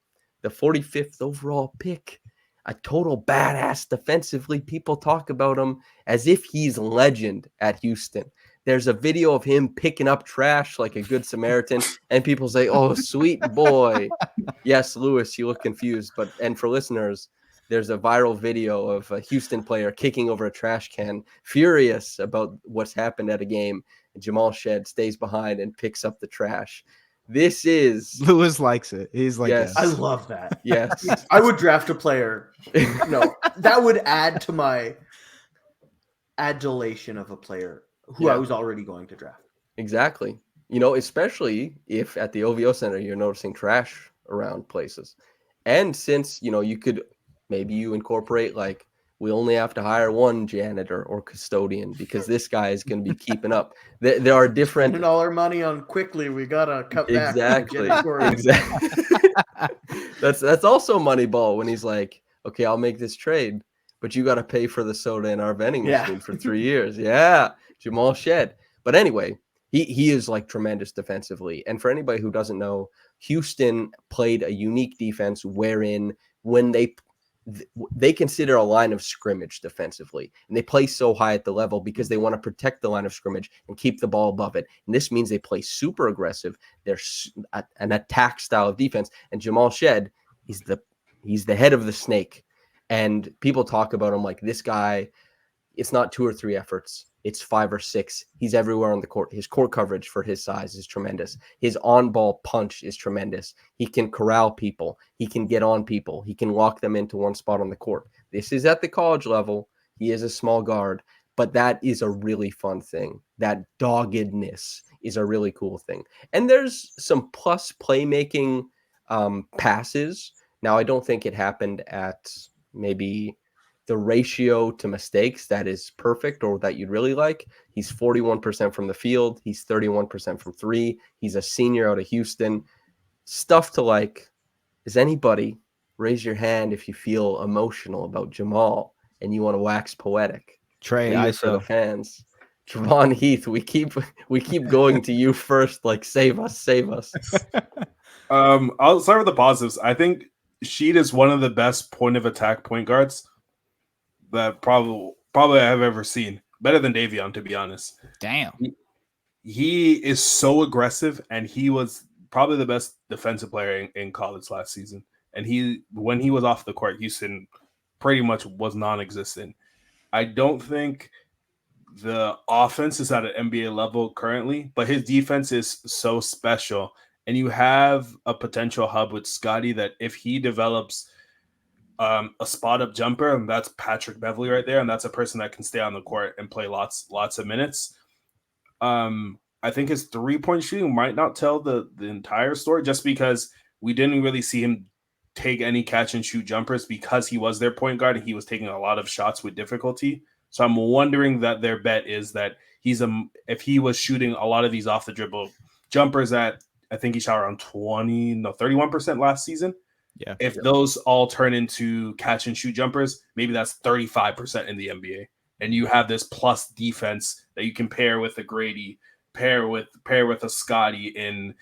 The 45th overall pick, a total badass defensively. People talk about him as if he's legend at Houston. There's a video of him picking up trash like a good Samaritan, and people say, "Oh, sweet boy." Yes, Lewis, you look confused, and for listeners, there's a viral video of a Houston player kicking over a trash can, furious about what's happened at a game. And Jamal Shead stays behind and picks up the trash. This is Lewis likes it. He's like, yes. I love that. Yes. I would draft a player. No, that would add to my adulation of a player who I was already going to draft. Exactly. Especially if at the OVO Center you're noticing trash around places. And since, you could maybe you incorporate like we only have to hire one janitor or custodian because this guy is going to be keeping up. There are different. Spending all our money on Quickley, we gotta cut back. Exactly. That's also Moneyball when he's like, okay, I'll make this trade, but you got to pay for the soda in our vending machine for 3 years. Yeah, Jamal Shead. But anyway, he is like tremendous defensively. And for anybody who doesn't know, Houston played a unique defense wherein when they consider a line of scrimmage defensively, and they play so high at the level because they want to protect the line of scrimmage and keep the ball above it. And this means they play super aggressive. They're an attack style of defense. And Jamal Shead, he's the head of the snake. And people talk about him like this guy. It's not 2 or 3 efforts. It's 5 or 6. He's everywhere on the court. His court coverage for his size is tremendous. His on-ball punch is tremendous. He can corral people. He can get on people. He can lock them into one spot on the court. This is at the college level. He is a small guard, but that is a really fun thing. That doggedness is a really cool thing. And there's some plus playmaking passes. Now, I don't think it happened at maybe the ratio to mistakes that is perfect or that you'd really like. He's 41% from the field. He's 31% from 3. He's a senior out of Houston. Stuff to like. Is anybody raise your hand if you feel emotional about Jamal and you want to wax poetic? Trey, for the fans. Javon Heath, we keep going to you first. Like save us. I'll start with the positives. I think Shead is one of the best point of attack point guards that probably I've ever seen. Better than Davion, to be honest. Damn. He is so aggressive, and he was probably the best defensive player in college last season. And when he was off the court, Houston pretty much was non-existent. I don't think the offense is at an NBA level currently, but his defense is so special. And you have a potential hub with Scottie that if he develops a spot-up jumper, and that's Patrick Beverley right there, and that's a person that can stay on the court and play lots of minutes. I think his three-point shooting might not tell the entire story, just because we didn't really see him take any catch-and-shoot jumpers because he was their point guard and he was taking a lot of shots with difficulty. So I'm wondering that their bet is that if he was shooting a lot of these off-the-dribble jumpers at, I think he shot around 31% last season. Yeah. If those all turn into catch-and-shoot jumpers, maybe that's 35% in the NBA. And you have this plus defense that you can pair with a Grady, pair with a Scottie in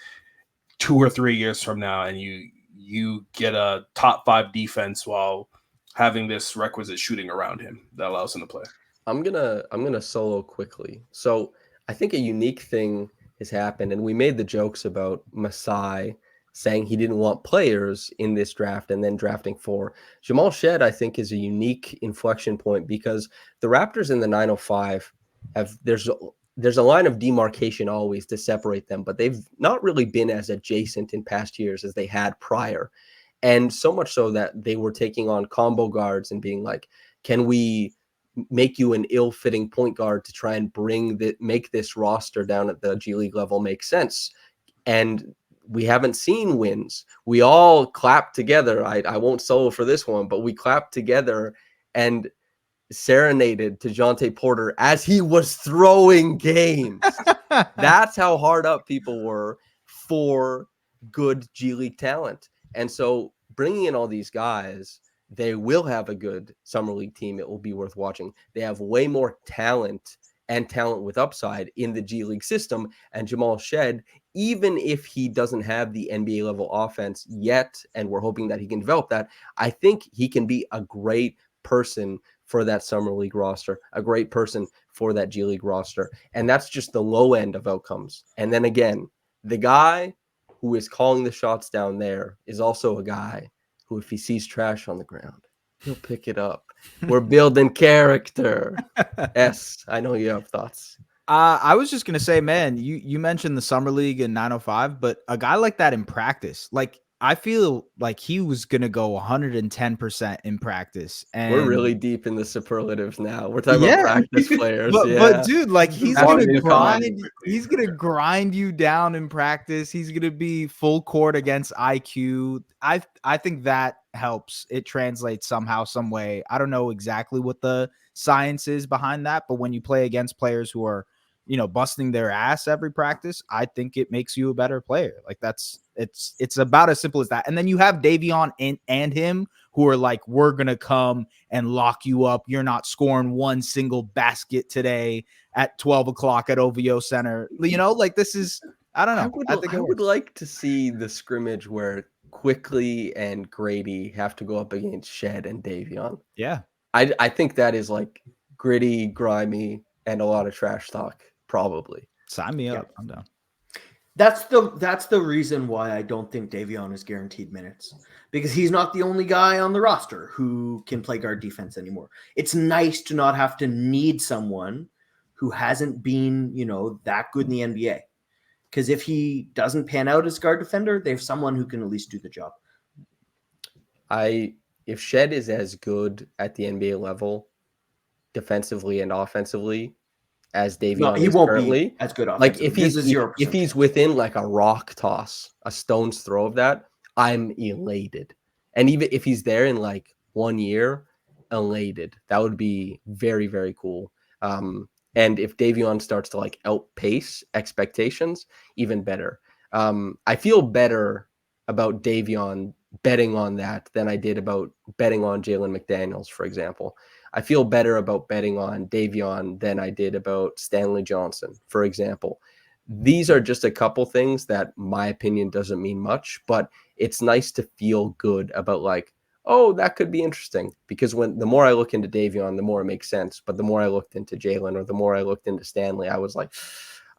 2 or 3 years from now, and you get a top 5 defense while having this requisite shooting around him that allows him to play. I'm gonna solo quickly. So I think a unique thing has happened, and we made the jokes about Masai saying he didn't want players in this draft and then drafting 4. Jamal Shead, I think, is a unique inflection point because the Raptors in the 905 there's a line of demarcation always to separate them, but they've not really been as adjacent in past years as they had prior. And so much so that they were taking on combo guards and being like, can we make you an ill-fitting point guard to try and make this roster down at the G League level make sense? And we haven't seen wins. We all clapped together. I won't solo for this one, but we clapped together and serenaded DeJounte Porter as he was throwing games. That's how hard up people were for good G League talent. And so bringing in all these guys, they will have a good summer league team. It will be worth watching. They have way more talent and talent with upside in the G League system. And Jamal Shead, even if he doesn't have the NBA level offense yet, and we're hoping that he can develop that, I think he can be a great person for that summer league roster, a great person for that G League roster. And that's just the low end of outcomes. And then again, the guy who is calling the shots down there is also a guy who, if he sees trash on the ground, he'll pick it up. We're building character. Yes, I know you have thoughts. I was just gonna say, man, you mentioned the summer league in 905, but a guy like that in practice, like I feel like he was gonna go 110% in practice. And we're really deep in the superlatives now. We're talking about practice players. But dude, like he's gonna grind you down in practice. He's gonna be full court against IQ. I think that helps. It translates somehow, some way. I don't know exactly what the science is behind that, but when you play against players who are, busting their ass every practice, I think it makes you a better player. Like it's about as simple as that. And then you have Davion and him who are like, we're going to come and lock you up. You're not scoring one single basket today at 12 o'clock at OVO Center. Like this is, I don't know. I would like to see the scrimmage where Quickley and Grady have to go up against Shead and Davion. Yeah. I think that is like gritty, grimy, and a lot of trash talk. Probably. Sign me up. I'm down. That's the reason why I don't think Davion is guaranteed minutes, because he's not the only guy on the roster who can play guard defense anymore. It's nice to not have to need someone who hasn't been, that good in the NBA. Because if he doesn't pan out as guard defender, they have someone who can at least do the job. If Shead is as good at the NBA level, defensively and offensively, as Davion he won't currently be as good. Like if he's within like a rock toss, a stone's throw of that, I'm elated. And even if he's there in like 1 year, elated. That would be very, very cool. And if Davion starts to like outpace expectations, even better. I feel better about Davion betting on that than I did about betting on Jalen McDaniels, for example. I feel better about betting on Davion than I did about Stanley Johnson, for example. These are just a couple things that my opinion doesn't mean much, but it's nice to feel good about like, oh, that could be interesting. Because the more I look into Davion, the more it makes sense. But the more I looked into Jalen or the more I looked into Stanley, I was like,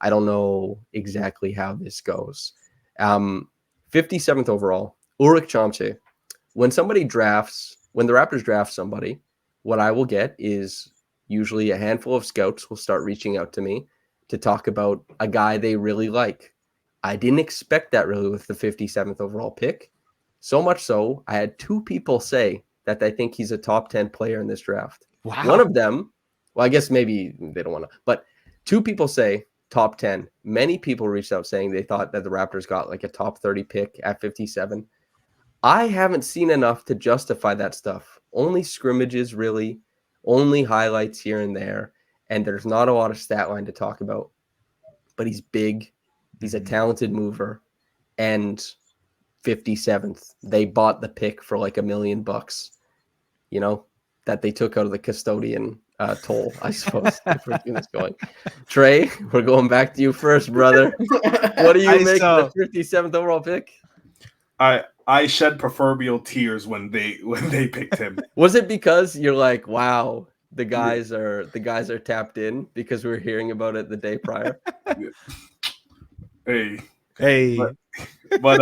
I don't know exactly how this goes. 57th overall, Ulrich Chomche. When the Raptors draft somebody, what I will get is usually a handful of scouts will start reaching out to me to talk about a guy they really like. I didn't expect that really with the 57th overall pick. So much so, I had 2 people say that they think he's a top 10 player in this draft. Wow. One of them, well, I guess maybe they don't want to, but 2 people say top 10. Many people reached out saying they thought that the Raptors got like a top 30 pick at 57. I haven't seen enough to justify that stuff. Only scrimmages, really, only highlights here and there, and there's not a lot of stat line to talk about. But he's big, he's a talented mover, and 57th. They bought the pick for like $1 million, that they took out of the custodian toll, I suppose. If we're keeping this going. Trey, we're going back to you first, brother. What do you make of the 57th overall pick? I shed proverbial tears when they picked him. Was it because you're like, wow, the guys are tapped in because we were hearing about it the day prior? Hey. But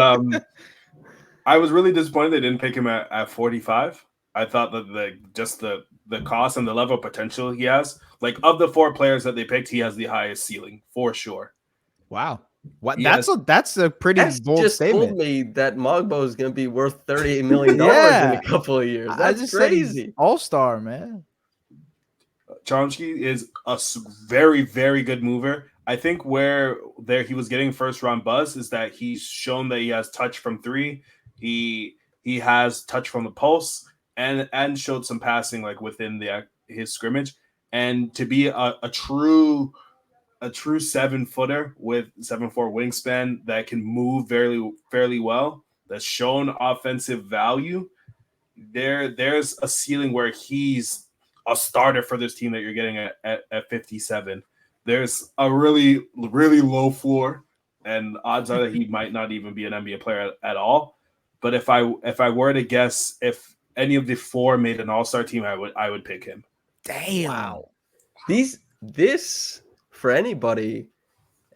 I was really disappointed they didn't pick him at 45. I thought that the cost and the level of potential he has, like of the 4 players that they picked, he has the highest ceiling for sure. Wow. What? That's a pretty bold just statement. Told me that Mogbo is going to be worth $38 million in a couple of years. That's crazy. All-star, man. Chomsky is a very, very good mover. I think where he was getting first round buzz is that he's shown that he has touch from 3. He has touch from the post and showed some passing like within his scrimmage. And to be a true 7-footer with 7'4" wingspan that can move fairly well, that's shown offensive value, there's a ceiling where he's a starter for this team that you're getting at 57. There's a really, really low floor, and odds are that he might not even be an NBA player at all. But if I were to guess, if any of the 4 made an all-star team, I would pick him. Damn. Wow. This for anybody,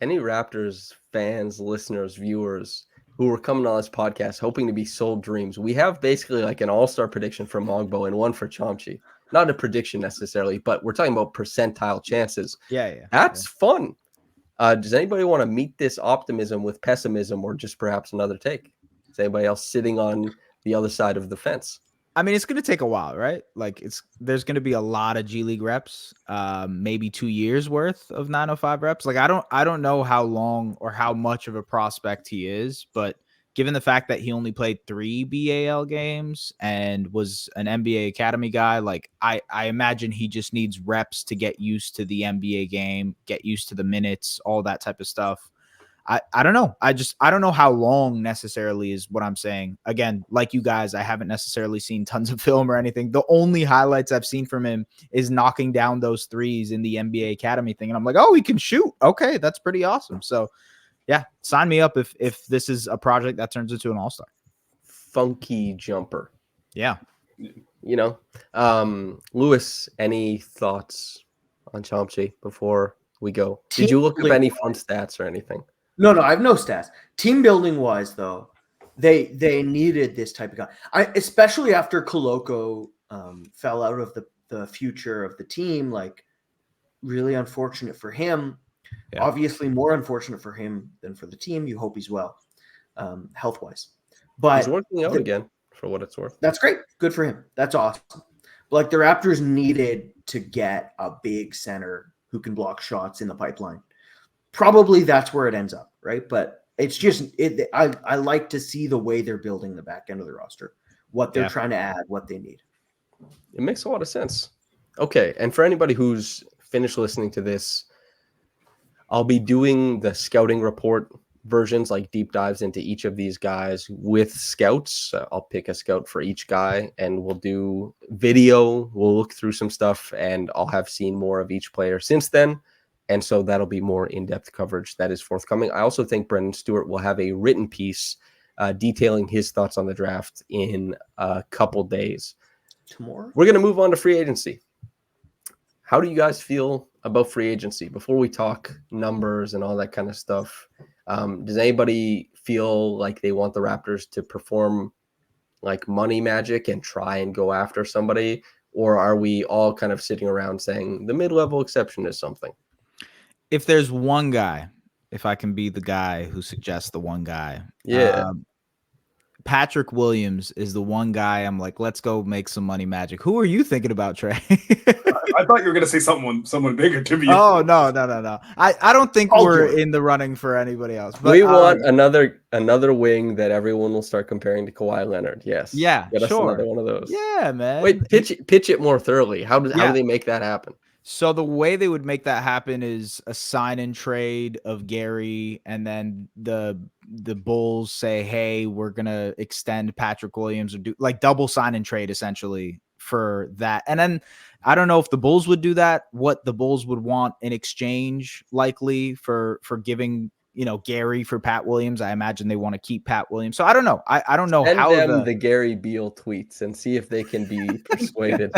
any Raptors fans, listeners, viewers who are coming on this podcast hoping to be sold dreams, we have basically like an all-star prediction for Mogbo and one for Chomche. Not a prediction necessarily, but we're talking about percentile chances. Yeah. That's fun. Does anybody want to meet this optimism with pessimism or just perhaps another take? Is anybody else sitting on the other side of the fence? I mean, it's going to take a while, right? Like there's going to be a lot of G League reps, maybe 2 years worth of 905 reps. Like I don't know how long or how much of a prospect he is, but given the fact that he only played 3 BAL games and was an NBA Academy guy, like I imagine he just needs reps to get used to the NBA game, get used to the minutes, all that type of stuff. I don't know. I don't know how long necessarily is what I'm saying. Again, like you guys, I haven't necessarily seen tons of film or anything. The only highlights I've seen from him is knocking down those threes in the NBA Academy thing. And I'm like, oh, he can shoot. Okay, that's pretty awesome. So yeah, sign me up if this is a project that turns into an all-star. Funky jumper. Yeah. Lewis, any thoughts on Chomche before we go? Did you look up any fun stats or anything? No, I have no stats. Team building wise, though, they needed this type of guy. Especially after Koloko fell out of the future of the team. Like, really unfortunate for him. Yeah. Obviously, more unfortunate for him than for the team. You hope he's well, health wise. But he's working out again, for what it's worth. That's great. Good for him. That's awesome. But like the Raptors needed to get a big center who can block shots in the pipeline. Probably that's where it ends up, right? But it's just I like to see the way they're building the back end of the roster, what they're trying to add, what they need. It makes a lot of sense. Okay, and for anybody who's finished listening to this, I'll be doing the scouting report versions, like deep dives into each of these guys with scouts. I'll pick a scout for each guy, and we'll do video. We'll look through some stuff, and I'll have seen more of each player since then. And so that'll be more in-depth coverage that is forthcoming. I also think Brendan Stewart will have a written piece detailing his thoughts on the draft in a couple days. Tomorrow? We're going to move on to free agency. How do you guys feel about free agency? Before we talk numbers and all that kind of stuff, does anybody feel like they want the Raptors to perform like money magic and try and go after somebody? Or are we all kind of sitting around saying the mid-level exception is something? If there's one guy, if I can be the guy who suggests the one guy, Yeah. Patrick Williams is the one guy I'm like, let's go make some money magic. Who are you thinking about, Trey? I thought you were gonna say someone bigger to be. Oh, no. I don't think Paul we're George. in the running for anybody else. But We want another wing that everyone will start comparing to Kawhi Leonard. Yes. Yeah, Get us sure. another one of those. Yeah, man. Wait, pitch it more thoroughly. How do they make that happen? So the way they would make that happen is a sign and trade of Gary, and then the Bulls say, hey, we're gonna extend Patrick Williams, or do like double sign and trade essentially for that. And then I don't know if the Bulls would do that, what the Bulls would want in exchange, likely for giving, Gary for Pat Williams. I imagine they want to keep Pat Williams. So I don't know. I don't know Send how them the Gary Beal tweets and see if they can be persuaded.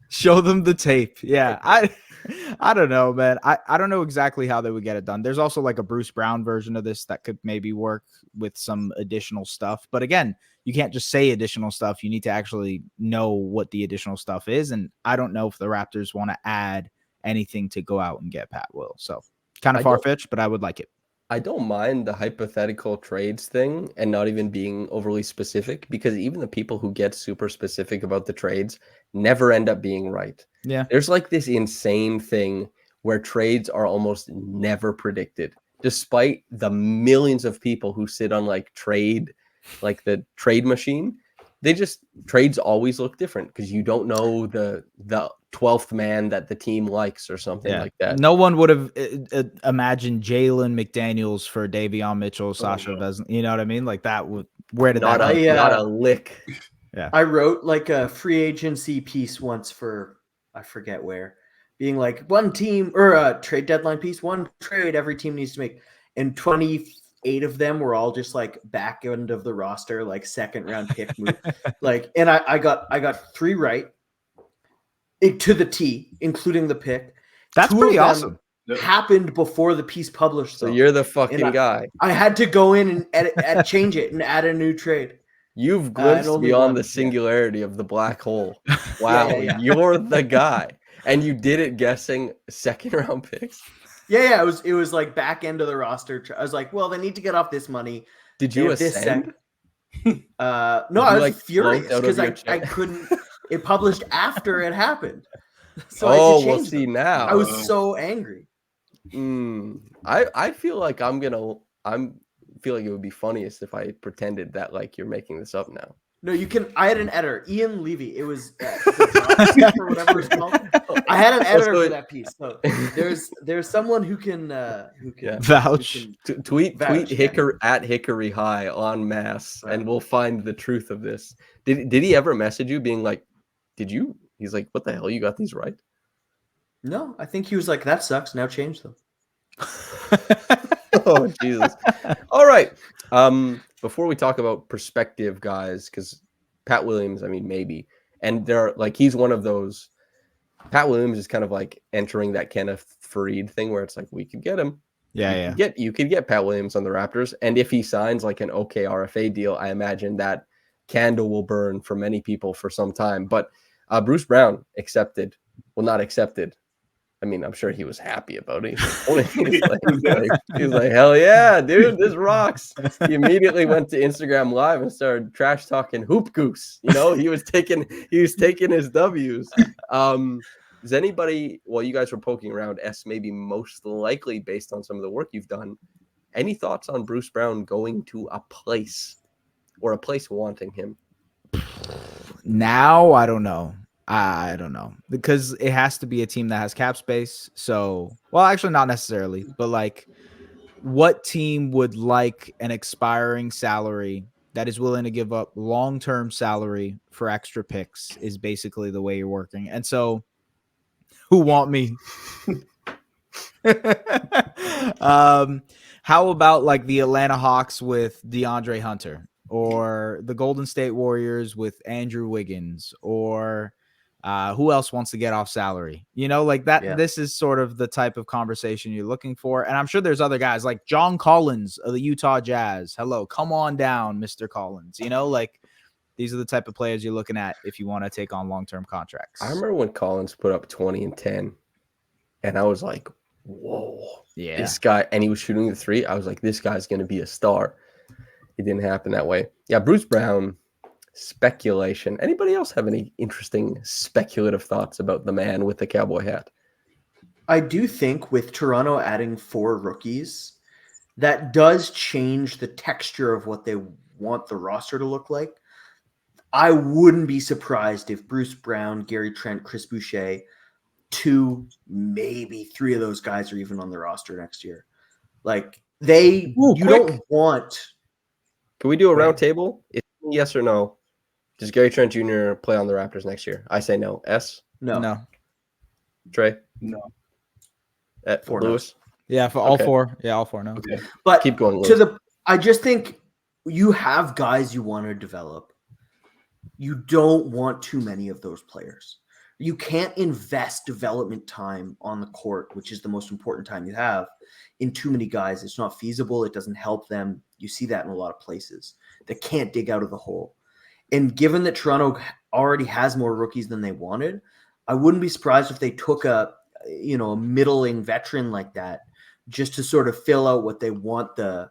Show them the tape. Yeah. I don't know, man. I don't know exactly how they would get it done. There's also like a Bruce Brown version of this that could maybe work with some additional stuff. But again, you can't just say additional stuff. You need to actually know what the additional stuff is. And I don't know if the Raptors want to add anything to go out and get Pat Will. So kind of far-fetched, but I would like it. I don't mind the hypothetical trades thing and not even being overly specific, because even the people who get super specific about the trades never end up being right. Yeah. There's like this insane thing where trades are almost never predicted, despite the millions of people who sit on like the trade machine. Trades always look different because you don't know the 12th man that the team likes or something like that. No one would have imagined Jalen McDaniels for Davion Mitchell, Sasha doesn't. You know what I mean? Like that would not a lick. Yeah. I wrote like a free agency piece once for I forget where, being like one team or a trade deadline piece, one trade every team needs to make, and 28 of them were all just like back end of the roster, like second round pick move. Like, and I got 3 right to the T, including the pick. That's pretty awesome. Happened before the piece published. So you're the fucking guy. I had to go in and edit, change it and add a new trade. You've glimpsed beyond the singularity of the black hole. Wow, You're the guy. And you did it guessing second round picks? Yeah, it was like back end of the roster. I was like, well, they need to get off this money. Did you ascend? No, I was like furious because I couldn't. It published after it happened. So we'll see now. I was so angry. I feel like feel like it would be funniest if I pretended that like you're making this up now. No, you can. I had an editor, Ian Levy. It was or whatever it's called. I had an editor for that piece. So there's someone who can vouch. Tweet Hickory at Hickory High en masse, and we'll find the truth of this. Did he ever message you being like, did you? He's like, what the hell? You got these right? No, I think he was like, that sucks. Now change them. Oh, Jesus. All right. Before we talk about perspective, guys, because Pat Williams, I mean, maybe. And he's one of those. Pat Williams is kind of like entering that Kenneth Faried thing where it's like, we could get him. Yeah. You could get Pat Williams on the Raptors. And if he signs like an okay RFA deal, I imagine that candle will burn for many people for some time. But Bruce Brown accepted. Well, not accepted. I mean, I'm sure he was happy about it. He was like, hell yeah, dude, this rocks. He immediately went to Instagram Live and started trash talking Hoop Goose. He was taking his W's. Does anybody, while you guys were poking around, maybe most likely based on some of the work you've done, any thoughts on Bruce Brown going to a place or a place wanting him? Now, I don't know. I don't know, because it has to be a team that has cap space. So, well, actually not necessarily, but like what team would like an expiring salary that is willing to give up long-term salary for extra picks is basically the way you're working. And so who want me? How about like the Atlanta Hawks with DeAndre Hunter, or the Golden State Warriors with Andrew Wiggins, or Who else wants to get off salary? You know, like that. Yeah. This is sort of the type of conversation you're looking for. And I'm sure there's other guys like John Collins of the Utah Jazz. Hello, come on down, Mr. Collins. You know, like these are the type of players you're looking at if you want to take on long-term contracts. I remember when Collins put up 20 and 10, and I was like, whoa, Yeah. this guy, and he was shooting the three. I was like, this guy's going to be a star. It didn't happen that way. Yeah, Bruce Brown, speculation. Anybody else have any interesting speculative thoughts about the man with the cowboy hat? I do think with Toronto adding 4 rookies, that does change the texture of what they want the roster to look like. I wouldn't be surprised if Bruce Brown, Gary Trent, Chris Boucher, 2, maybe 3 of those guys are even on the roster next year. Like you quick. don't want. Can we do a Right. round table? Yes or no? Does Gary Trent Jr. play on the Raptors next year? I say no. S? No. Trey? No. At 4 Lewis? Yeah, for all Okay. 4. Yeah, all 4. No. Okay. But Keep going, Lewis. I just think you have guys you want to develop. You don't want too many of those players. You can't invest development time on the court, which is the most important time you have, in too many guys. It's not feasible. It doesn't help them. You see that in a lot of places that can't dig out of the hole. And given that Toronto already has more rookies than they wanted, I wouldn't be surprised if they took a middling veteran like that just to sort of fill out what they want the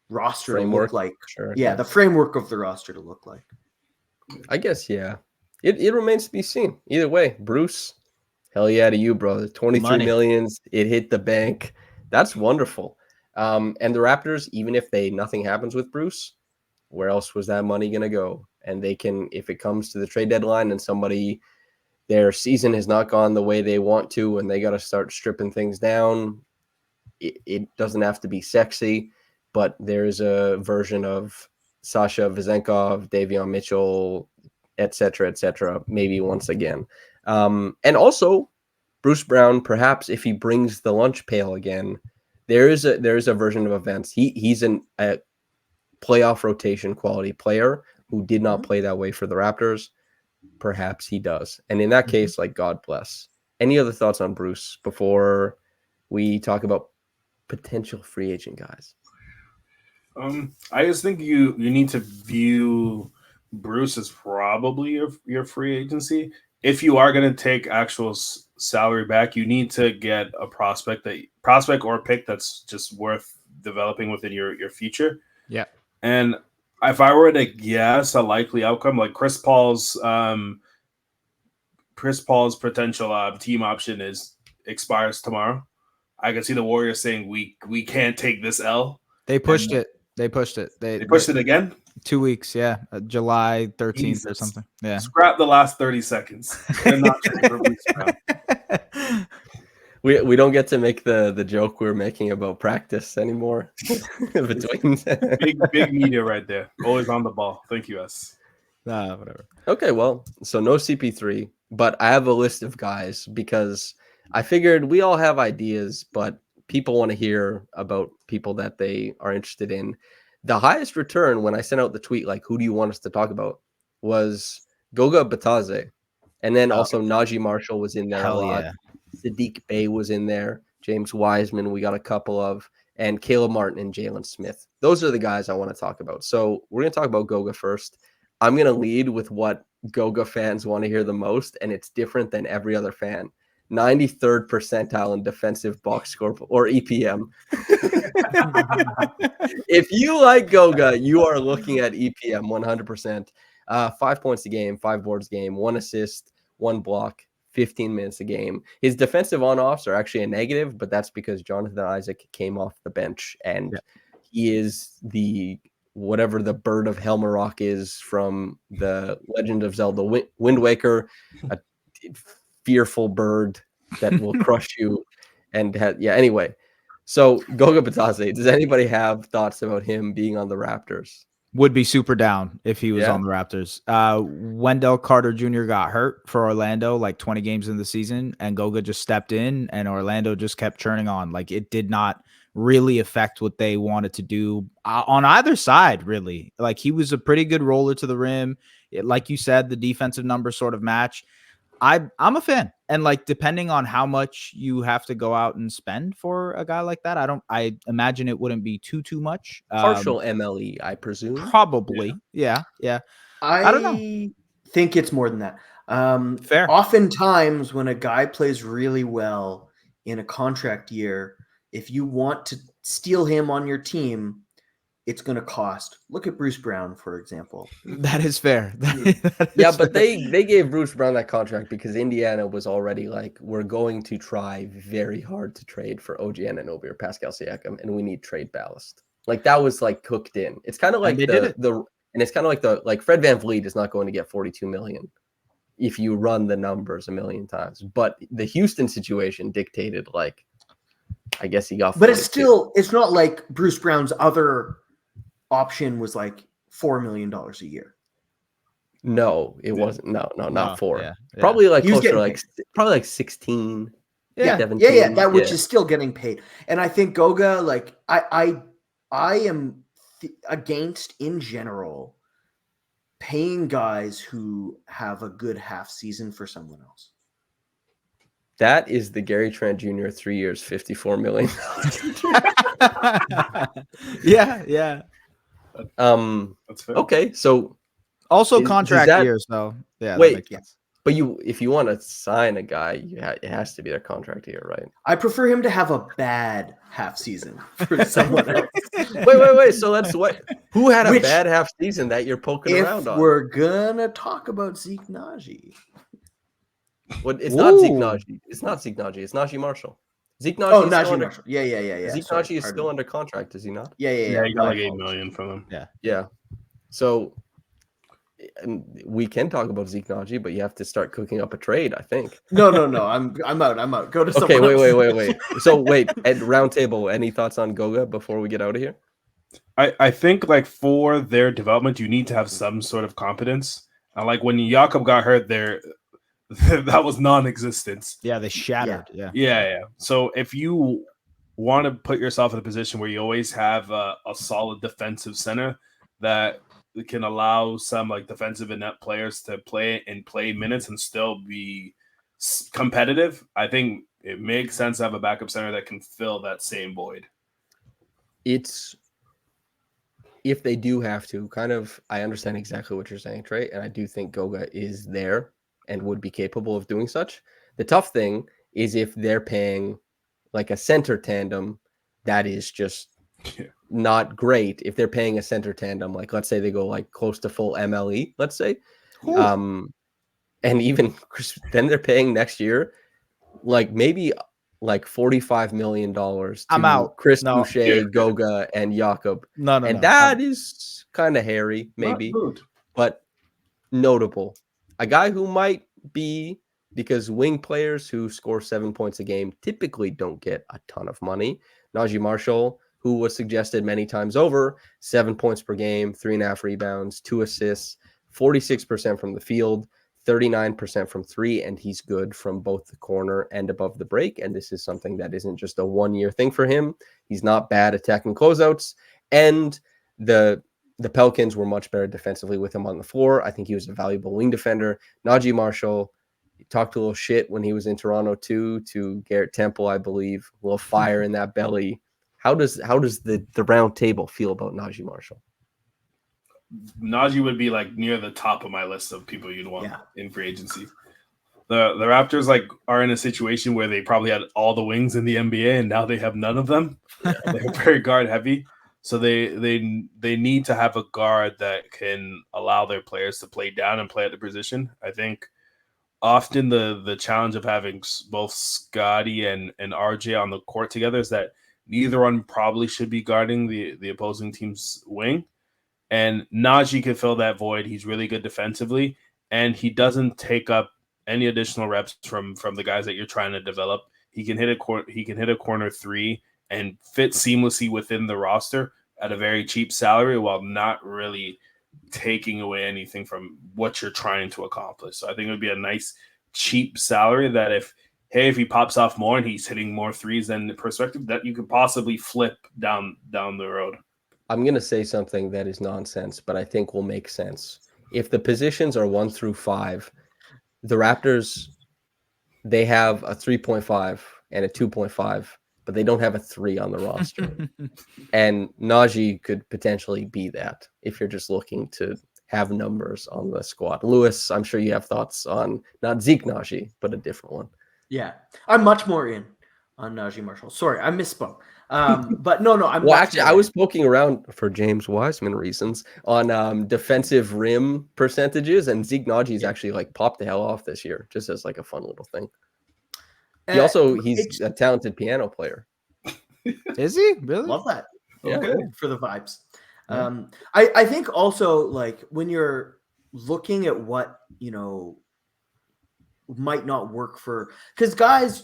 roster Framework? to look like. Sure. Yeah, the framework of the roster to look like. I guess, yeah. It remains to be seen. Either way, Bruce, hell yeah to you, brother. 23 Money. millions. It hit the bank. That's wonderful. And the Raptors, even if nothing happens with Bruce, where else was that money going to go? And they can, if it comes to the trade deadline and their season has not gone the way they want to and they got to start stripping things down, it doesn't have to be sexy, but there's a version of Sasha Vezenkov, Davion Mitchell, et cetera, maybe once again. And also, Bruce Brown, perhaps if he brings the lunch pail again, there is a version of events. He's a playoff rotation quality player who did not play that way for the Raptors. Perhaps he does. And in that case, like, God bless. Any other thoughts on Bruce before we talk about potential free agent guys? I just think you need to view Bruce as probably your free agency. If you are going to take actual salary back, you need to get a prospect or a pick that's just worth developing within your future. Yeah. And if I were to guess a likely outcome, like Chris Paul's potential team option expires tomorrow. I can see the Warriors saying we can't take this L. They pushed it. They pushed it. They pushed it again? 2 weeks, yeah. July 13th or Jesus. something. Yeah. Scrap the last 30 seconds. They're not trading for Bruce Brown. We don't get to make the joke we're making about practice anymore. Between big media right there. Always on the ball. Thank you, S. Nah, whatever. Okay, well, so no CP3, but I have a list of guys because I figured we all have ideas, but people want to hear about people that they are interested in. The highest return when I sent out the tweet, like, who do you want us to talk about, was Goga Bitadze. And then also Naji Marshall was in there Hell a lot. yeah. Saddiq Bey was in there. James Wiseman, we got a couple of. And Caleb Martin and Jalen Smith. Those are the guys I want to talk about. So we're going to talk about Goga first. I'm going to lead with what Goga fans want to hear the most, and it's different than every other fan. 93rd percentile in defensive box score or EPM. If you like Goga, you are looking at EPM 100%. 5 points a game, 5 boards a game, 1 assist, 1 block, 15 minutes a game. His defensive on-offs are actually a negative, but that's because Jonathan Isaac came off the bench, and he is whatever the bird of Helmer Rock is from the Legend of Zelda Wind Waker, a fearful bird that will crush you. And anyway, so Goga Bitadze, does anybody have thoughts about him being on the Raptors? Would be super down if he was on the Raptors. Wendell Carter Jr. got hurt for Orlando like 20 games in the season, and Goga just stepped in, and Orlando just kept churning on. Like, it did not really affect what they wanted to do on either side, really. Like, he was a pretty good roller to the rim. Like you said, the defensive numbers sort of match. I'm a fan. And like, depending on how much you have to go out and spend for a guy like that, I imagine it wouldn't be too much. Partial MLE, I presume. Probably. Yeah. I don't know. I think it's more than that. Fair. Oftentimes, when a guy plays really well in a contract year, if you want to steal him on your team, it's going to cost. Look at Bruce Brown, for example. That is fair. Yeah, but they gave Bruce Brown that contract because Indiana was already like, we're going to try very hard to trade for OG Anunoby or Pascal Siakam, and we need trade ballast. Like, that was like cooked in. It's kind of like it's kind of like Fred VanVleet is not going to get $42 million if you run the numbers a million times. But the Houston situation dictated, like, I guess he got. But it's not like Bruce Brown's other option was like $4 million a year. No, it wasn't. No, not 4. Yeah. Probably like closer, like probably like 16. Yeah, 17. That which is still getting paid. And I think Goga, like, I am against in general paying guys who have a good half season for someone else. That is the Gary Trent Jr. 3 years, $54 million. Yeah. That's fair. Okay, so Also contract years, though. Yeah. Wait, but if you want to sign a guy, it has to be their contract year, right? I prefer him to have a bad half season for someone else. Wait. So who had a bad half season that you're poking around on? We're gonna talk about Zeke Naji. What? It's not Zeke Naji. It's not Zeke Naji. It's Naji Marshall. Zeke Naji. Oh, Naji Marshall. Yeah. Zeke Naji is still under contract, is he not? Yeah. He got like $8 million from them. Yeah. So we can talk about Zeke Naji, but you have to start cooking up a trade, I think. No. I'm out. Go to someone else. else. Wait. So at round table, any thoughts on Goga before we get out of here? I think like for their development, you need to have some sort of competence. Like when Jakob got hurt, that was non-existent. Yeah, they shattered. Yeah. So if you want to put yourself in a position where you always have a solid defensive center that can allow some like defensive and net players to play minutes and still be competitive, I think it makes sense to have a backup center that can fill that same void. It's if they do have to, I understand exactly what you're saying, Trey, and I do think Goga is there and would be capable of doing such. The tough thing is if they're paying like a center tandem that is just not great. If they're paying a center tandem, like let's say they go like close to full MLE, let's say, and even then they're paying next year, like maybe like $45 million. I'm out. Chris Boucher, Goga, and Jakob. That is kind of hairy, maybe, but notable. A guy who might be, because wing players who score 7 points a game typically don't get a ton of money. Naji Marshall, who was suggested many times over, 7 points per game, 3.5 rebounds, 2 assists, 46% from the field, 39% from 3, and he's good from both the corner and above the break. And this is something that isn't just a one-year thing for him. He's not bad attacking closeouts, and the Pelicans were much better defensively with him on the floor. I think he was a valuable wing defender. Naji Marshall, he talked a little shit when he was in Toronto too, to Garrett Temple, I believe. A little fire in that belly. How does the round table feel about Naji Marshall? Naji would be like near the top of my list of people you'd want in free agency. The Raptors like are in a situation where they probably had all the wings in the NBA and now they have none of them. They're very guard heavy. So they need to have a guard that can allow their players to play down and play at the position. I think often the challenge of having both Scottie and RJ on the court together is that neither one probably should be guarding the opposing team's wing. And Naji can fill that void. He's really good defensively, and he doesn't take up any additional reps from the guys that you're trying to develop. He can hit a corner three and fit seamlessly within the roster at a very cheap salary while not really taking away anything from what you're trying to accomplish. So I think it would be a nice cheap salary that if hey, if he pops off more and he's hitting more threes than the perspective, that you could possibly flip down the road. I'm going to say something that is nonsense, but I think will make sense. If the positions are 1 through 5, the Raptors, they have a 3.5 and a 2.5, but they don't have a 3 on the roster. And Naji could potentially be that if you're just looking to have numbers on the squad. Lewis, I'm sure you have thoughts on not Zeke Naji, but a different one. Yeah, I'm much more in on Naji Marshall. Sorry, I misspoke. But no, I'm well, much actually, more I was in. poking around for James Wiseman reasons on defensive rim percentages, and Zeke Naji's actually like popped the hell off this year, just as like a fun little thing. He's a talented piano player. Is he really? Love that. Yeah. Okay, for the vibes. I think also like when you're looking at what might not work for, because guys,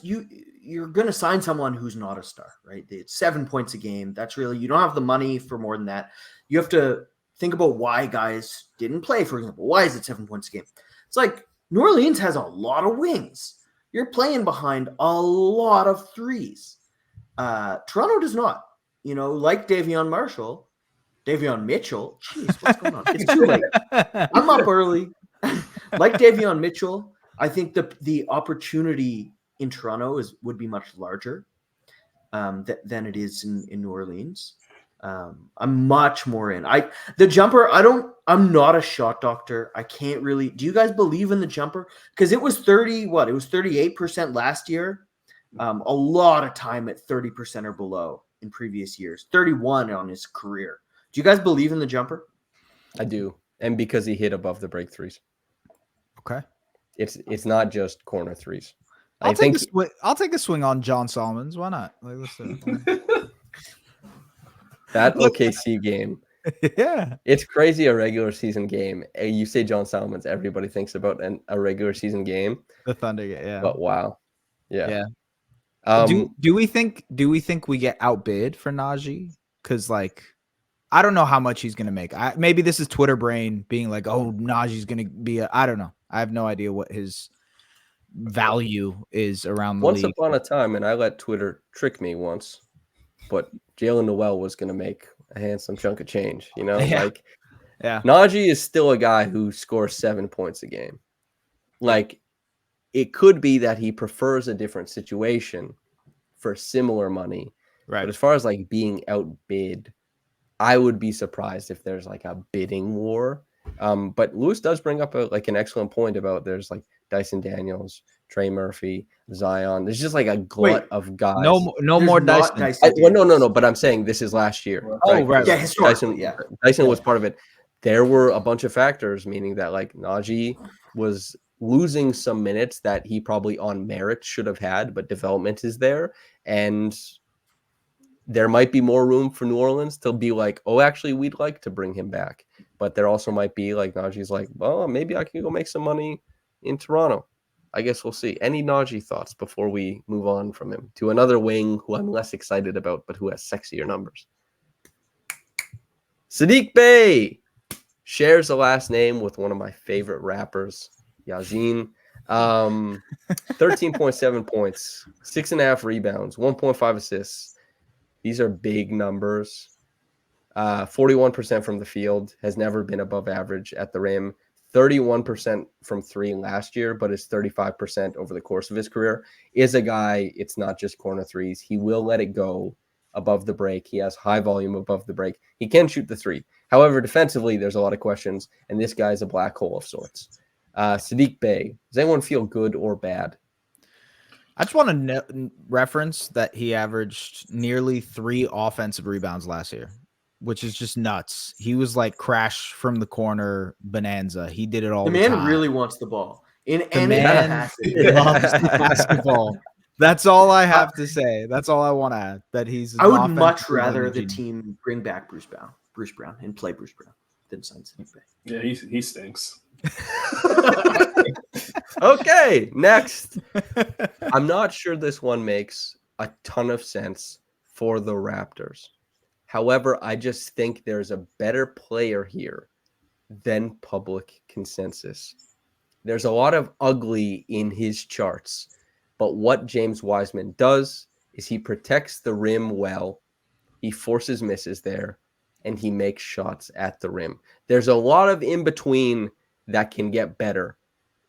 you're going to sign someone who's not a star, right? It's 7 points a game. That's really, you don't have the money for more than that. You have to think about why guys didn't play, for example. Why is it 7 points a game? It's like New Orleans has a lot of wings. You're playing behind a lot of threes. Toronto does not. Like Davion Mitchell. Jeez, what's going on? It's too late. I'm up early. Like Davion Mitchell, I think the opportunity in Toronto would be much larger than it is in New Orleans. I'm much more in. The jumper, I'm not a shot doctor. I can't really. Do you guys believe in the jumper? Because it was 38% last year. A lot of time at 30% or below in previous years. 31 on his career. Do you guys believe in the jumper? I do, and because he hit above the break threes. Okay. It's not just corner threes. I'll take a swing on John Solomons. Why not? Like, let's do it. That OKC game. Yeah. It's crazy, a regular season game. You say John Solomons, everybody thinks about a regular season game. The Thunder game, yeah. But wow. Yeah. Do we think we get outbid for Naji? Because I don't know how much he's gonna make. Maybe this is Twitter brain being like, oh, Naji's gonna be I don't know. I have no idea what his value is around the league. Once upon a time, and I let Twitter trick me once, but Jalen Noel was gonna make a handsome chunk of change, Yeah. Naji is still a guy who scores 7 points a game. Like, it could be that he prefers a different situation for similar money. Right. But as far as being outbid, I would be surprised if there's a bidding war. But Lewis does bring up an excellent point about there's Dyson Daniels, Trey Murphy, Zion. There's just a glut of guys. No more Dyson. No. But I'm saying this is last year. Oh, right. Yeah, historically, Dyson was part of it. There were a bunch of factors, meaning that Naji was losing some minutes that he probably on merit should have had, but development is there. And there might be more room for New Orleans to be actually, we'd like to bring him back. But there also might be Naji's well, maybe I can go make some money in Toronto. I guess we'll see. Any Naji thoughts before we move on from him to another wing who I'm less excited about, but who has sexier numbers? Saddiq Bey shares a last name with one of my favorite rappers, Yazin. 13.7 points, 6.5 rebounds, 1.5 assists. These are big numbers. 41% from the field, has never been above average at the rim. 31% from three last year, but is 35% over the course of his career. Is a guy, it's not just corner threes. He will let it go above the break. He has high volume above the break. He can shoot the three. However, defensively, there's a lot of questions, and this guy's a black hole of sorts. Saddiq Bey, does anyone feel good or bad? I just want to reference that he averaged nearly 3 offensive rebounds last year, which is just nuts. He was crash from the corner bonanza. He did it all the time. The man really wants the ball. The man loves the basketball. That's all I have to say. That's all I want to add. That he's. I would much rather the team bring back Bruce Brown, and play Bruce Brown than sign Saddiq Bey. Yeah, he stinks. Okay, next. I'm not sure this one makes a ton of sense for the Raptors. However, I just think there's a better player here than public consensus. There's a lot of ugly in his charts, But what James Wiseman does is he protects the rim well. He forces misses there, and he makes shots at the rim. There's a lot of in between that can get better.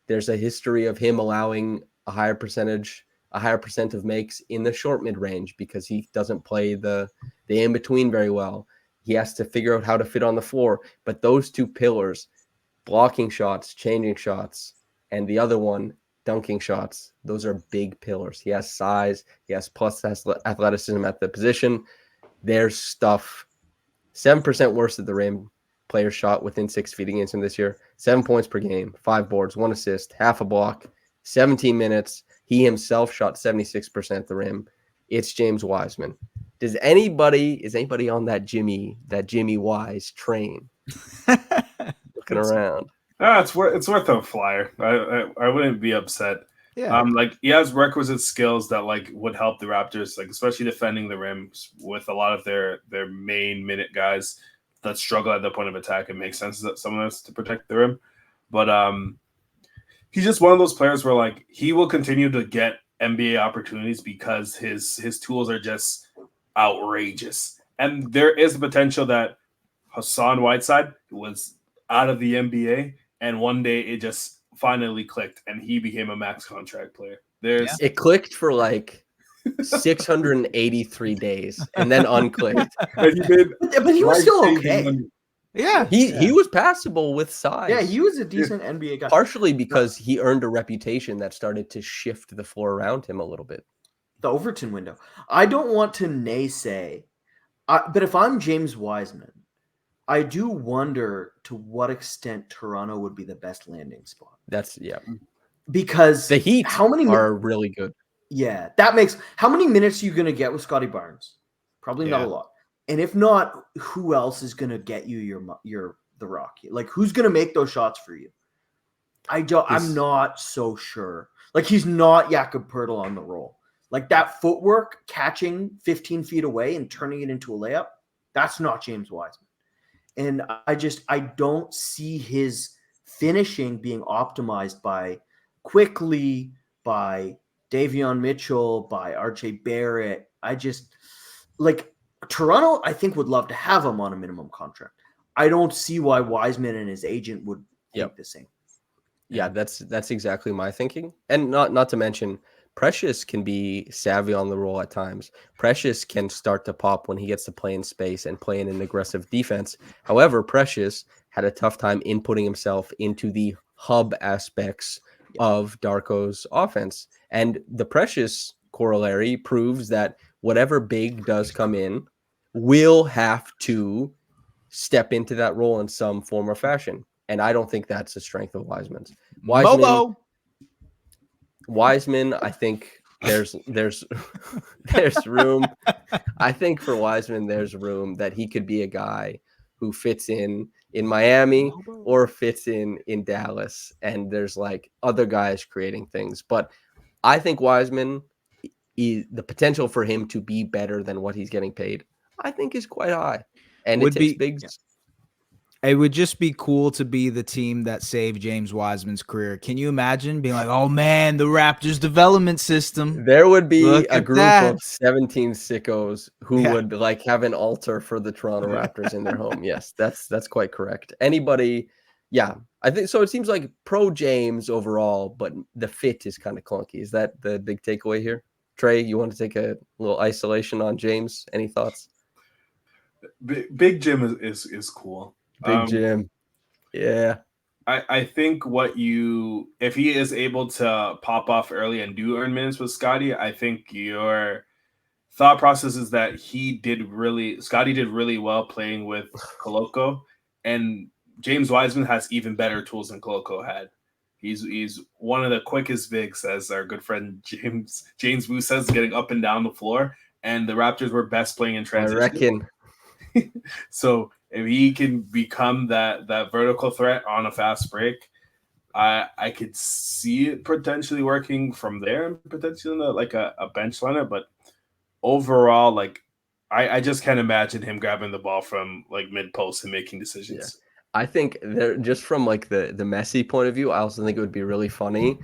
There's a history of him allowing a higher percent of makes in the short mid range because he doesn't play the in between very well. He has to figure out how to fit on the floor. But those two pillars, blocking shots, changing shots, and the other one, dunking shots, those are big pillars. He has size. He has plus athleticism at the position. There's stuff. 7% worse at the rim. Players shot within 6 feet against him this year. 7 points per game, 5 boards, 1 assist, half a block, 17 minutes. He himself shot 76% at the rim. It's James Wiseman. Is anybody on that Jimmy Wise train? Looking around. It's worth a flyer. I wouldn't be upset. Yeah. Like he has requisite skills that like would help the Raptors, like especially defending the rim with a lot of their main minute guys that struggle at the point of attack. It makes sense that someone has to protect the rim, but he's just one of those players where like he will continue to get NBA opportunities because his tools are just outrageous, and there is the potential that Hassan Whiteside was out of the NBA, and one day it just finally clicked and he became a max contract player. It clicked for like 683 days and then unclicked. But he was still okay. Yeah. He was passable with size. Yeah, he was a decent NBA guy. Partially because he earned a reputation that started to shift the floor around him a little bit. The Overton window. I don't want to naysay, but if I'm James Wiseman, I do wonder to what extent Toronto would be the best landing spot. Because the Heat are really really good. Yeah, that makes. How many minutes are you going to get with Scottie Barnes? Probably not a lot. And if not, who else is going to get you the Rocky? Like, who's going to make those shots for you? I'm not so sure. Like, he's not Jakob Poeltl on the roll. Like, that footwork, catching 15 feet away and turning it into a layup, that's not James Wiseman. And I don't see his finishing being optimized by Quickley, by Davion Mitchell, by RJ Barrett. Toronto, I think, would love to have him on a minimum contract. I don't see why Wiseman and his agent would think the same. Yeah, that's exactly my thinking. And not to mention, Precious can be savvy on the roll at times. Precious can start to pop when he gets to play in space and play in an aggressive defense. However, Precious had a tough time inputting himself into the hub aspects of Darko's offense. And the Precious corollary proves that whatever big does come in will have to step into that role in some form or fashion. And I don't think that's the strength of Wiseman's. Wiseman, I think there's room. I think for Wiseman, there's room that he could be a guy who fits in Miami or fits in Dallas. And there's like other guys creating things. But I think Wiseman, the potential for him to be better than what he's getting paid, I think is quite high. And it takes big. It would just be cool to be the team that saved James Wiseman's career. Can you imagine being like, oh man, the Raptors development system? There would be a group of 17 sickos who would like have an altar for the Toronto Raptors in their home. Yes, that's quite correct. Anybody, I think so. It seems like pro James overall, but the fit is kind of clunky. Is that the big takeaway here? Trey, you want to take a little isolation on James? Any thoughts? Big Jim is cool. Big Jim. Yeah. I think if he is able to pop off early and do earn minutes with Scottie, I think your thought process is that Scottie did really well playing with Koloko, and James Wiseman has even better tools than Koloko had. He's one of the quickest bigs, as our good friend James Wu says, getting up and down the floor, and the Raptors were best playing in transition. I reckon. So if he can become that vertical threat on a fast break, I could see it potentially working from there, and potentially like a bench lineup. But overall, like I just can't imagine him grabbing the ball from like mid post and making decisions. Yeah. I think just from like the messy point of view, I also think it would be really funny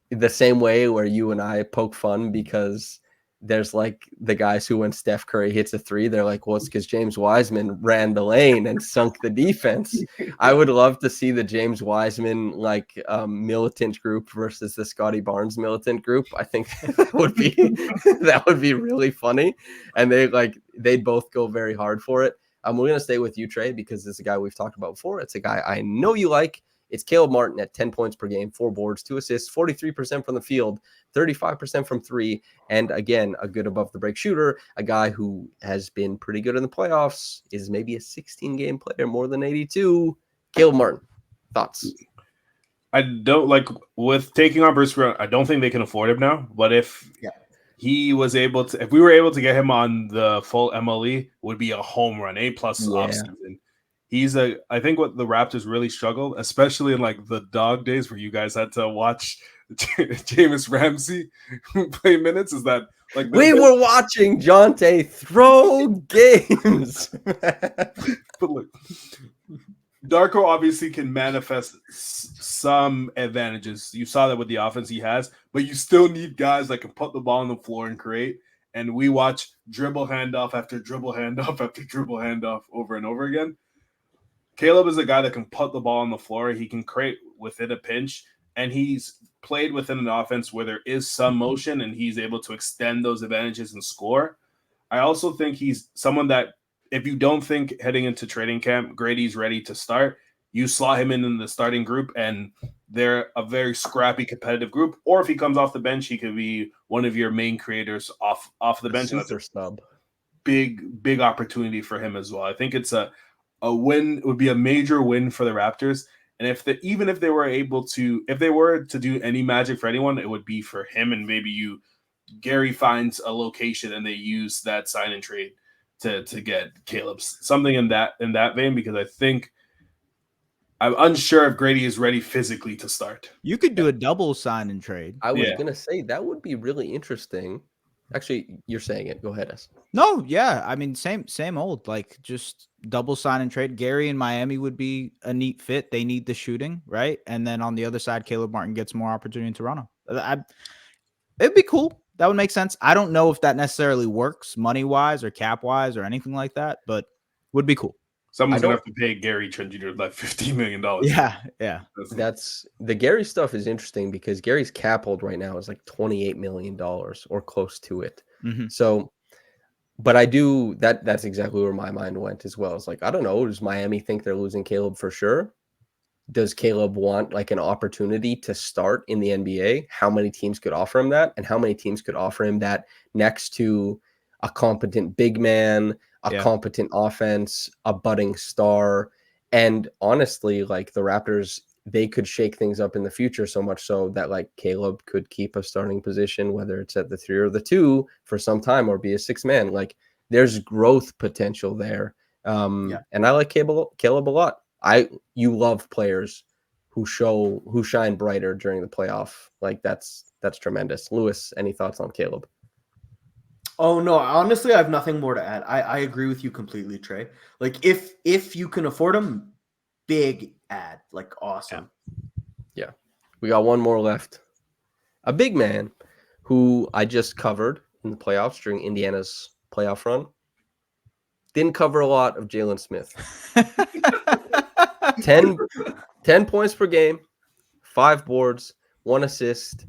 the same way where you and I poke fun because there's like the guys who when Steph Curry hits a three, they're like, well, it's because James Wiseman ran the lane and sunk the defense. I would love to see the James Wiseman like militant group versus the Scottie Barnes militant group. I think that would be really funny. And they'd both go very hard for it. We're going to stay with you, Trey, because it's a guy we've talked about before. It's a guy I know you like. It's Caleb Martin at 10 points per game, 4 boards, 2 assists, 43% from the field, 35% from three, and again, a good above the break shooter, a guy who has been pretty good in the playoffs, is maybe a 16-game player, more than 82. Caleb Martin, thoughts? I don't like with taking on Bruce Brown. I don't think they can afford him now, but if he was able to, if we were able to get him on the full MLE, it would be a home run, A+ offseason. I think what the Raptors really struggled, especially in like the dog days where you guys had to watch Jameis Ramsey play minutes, is that like we were watching Jonte throw games. But look, Darko obviously can manifest some advantages. You saw that with the offense he has, but you still need guys that can put the ball on the floor and create. And we watch dribble handoff after dribble handoff after dribble handoff over and over again. Caleb is a guy that can put the ball on the floor. He can create within a pinch, and he's played within an offense where there is some motion, and he's able to extend those advantages and score. I also think he's someone that if you don't think heading into training camp, Grady's ready to start, you slot him in the starting group, and they're a very scrappy, competitive group. Or if he comes off the bench, he could be one of your main creators off the bench. Super snub. Big opportunity for him as well. I think it's a win. It would be a major win for the Raptors. And even if they were to do any magic for anyone, it would be for him. And maybe Gary finds a location and they use that sign and trade to get Caleb's something in that vein, because I think I'm unsure if Grady is ready physically to start. You could do a double sign and trade. I was gonna say that would be really interesting. Actually, you're saying it. Go ahead, S. No, yeah. I mean, same old, like just double sign and trade. Gary in Miami would be a neat fit. They need the shooting, right? And then on the other side, Caleb Martin gets more opportunity in Toronto. It'd be cool. That would make sense. I don't know if that necessarily works money-wise or cap-wise or anything like that, but would be cool. Someone's going to have to pay Gary Trent Jr. like $15 million. Yeah. That's the Gary stuff is interesting because Gary's cap hold right now is like $28 million or close to it. Mm-hmm. So, but I do that's exactly where my mind went as well. It's like, I don't know. Does Miami think they're losing Caleb for sure? Does Caleb want like an opportunity to start in the NBA? How many teams could offer him that? And how many teams could offer him that next to a competent big man, a competent offense, a budding star? And honestly, like the Raptors, they could shake things up in the future so much so that like Caleb could keep a starting position, whether it's at the 3 or the 2 for some time, or be a 6 man. Like there's growth potential there. And I like Caleb a lot. You love players who shine brighter during the playoff. Like that's tremendous. Lewis, any thoughts on Caleb? Oh no, honestly, I have nothing more to add. I agree with you completely, Trey. Like if you can afford him, big ad, like awesome. Yeah. We got one more left. A big man who I just covered in the playoffs during Indiana's playoff run. Didn't cover a lot of Jalen Smith. 10 points per game, 5 boards, 1 assist,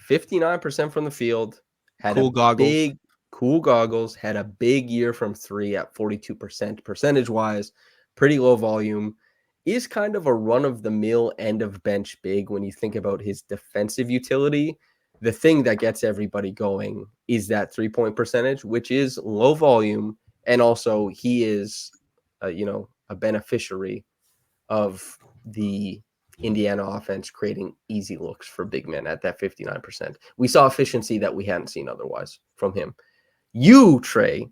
59% from the field. Had cool goggles, had a big year from 3 at 42% percentage-wise, pretty low volume. Is kind of a run-of-the-mill end-of-bench big when you think about his defensive utility. The thing that gets everybody going is that 3-point percentage, which is low volume, and also he is, a beneficiary of the Indiana offense creating easy looks for big men at that 59%. We saw efficiency that we hadn't seen otherwise from him. You, Trey,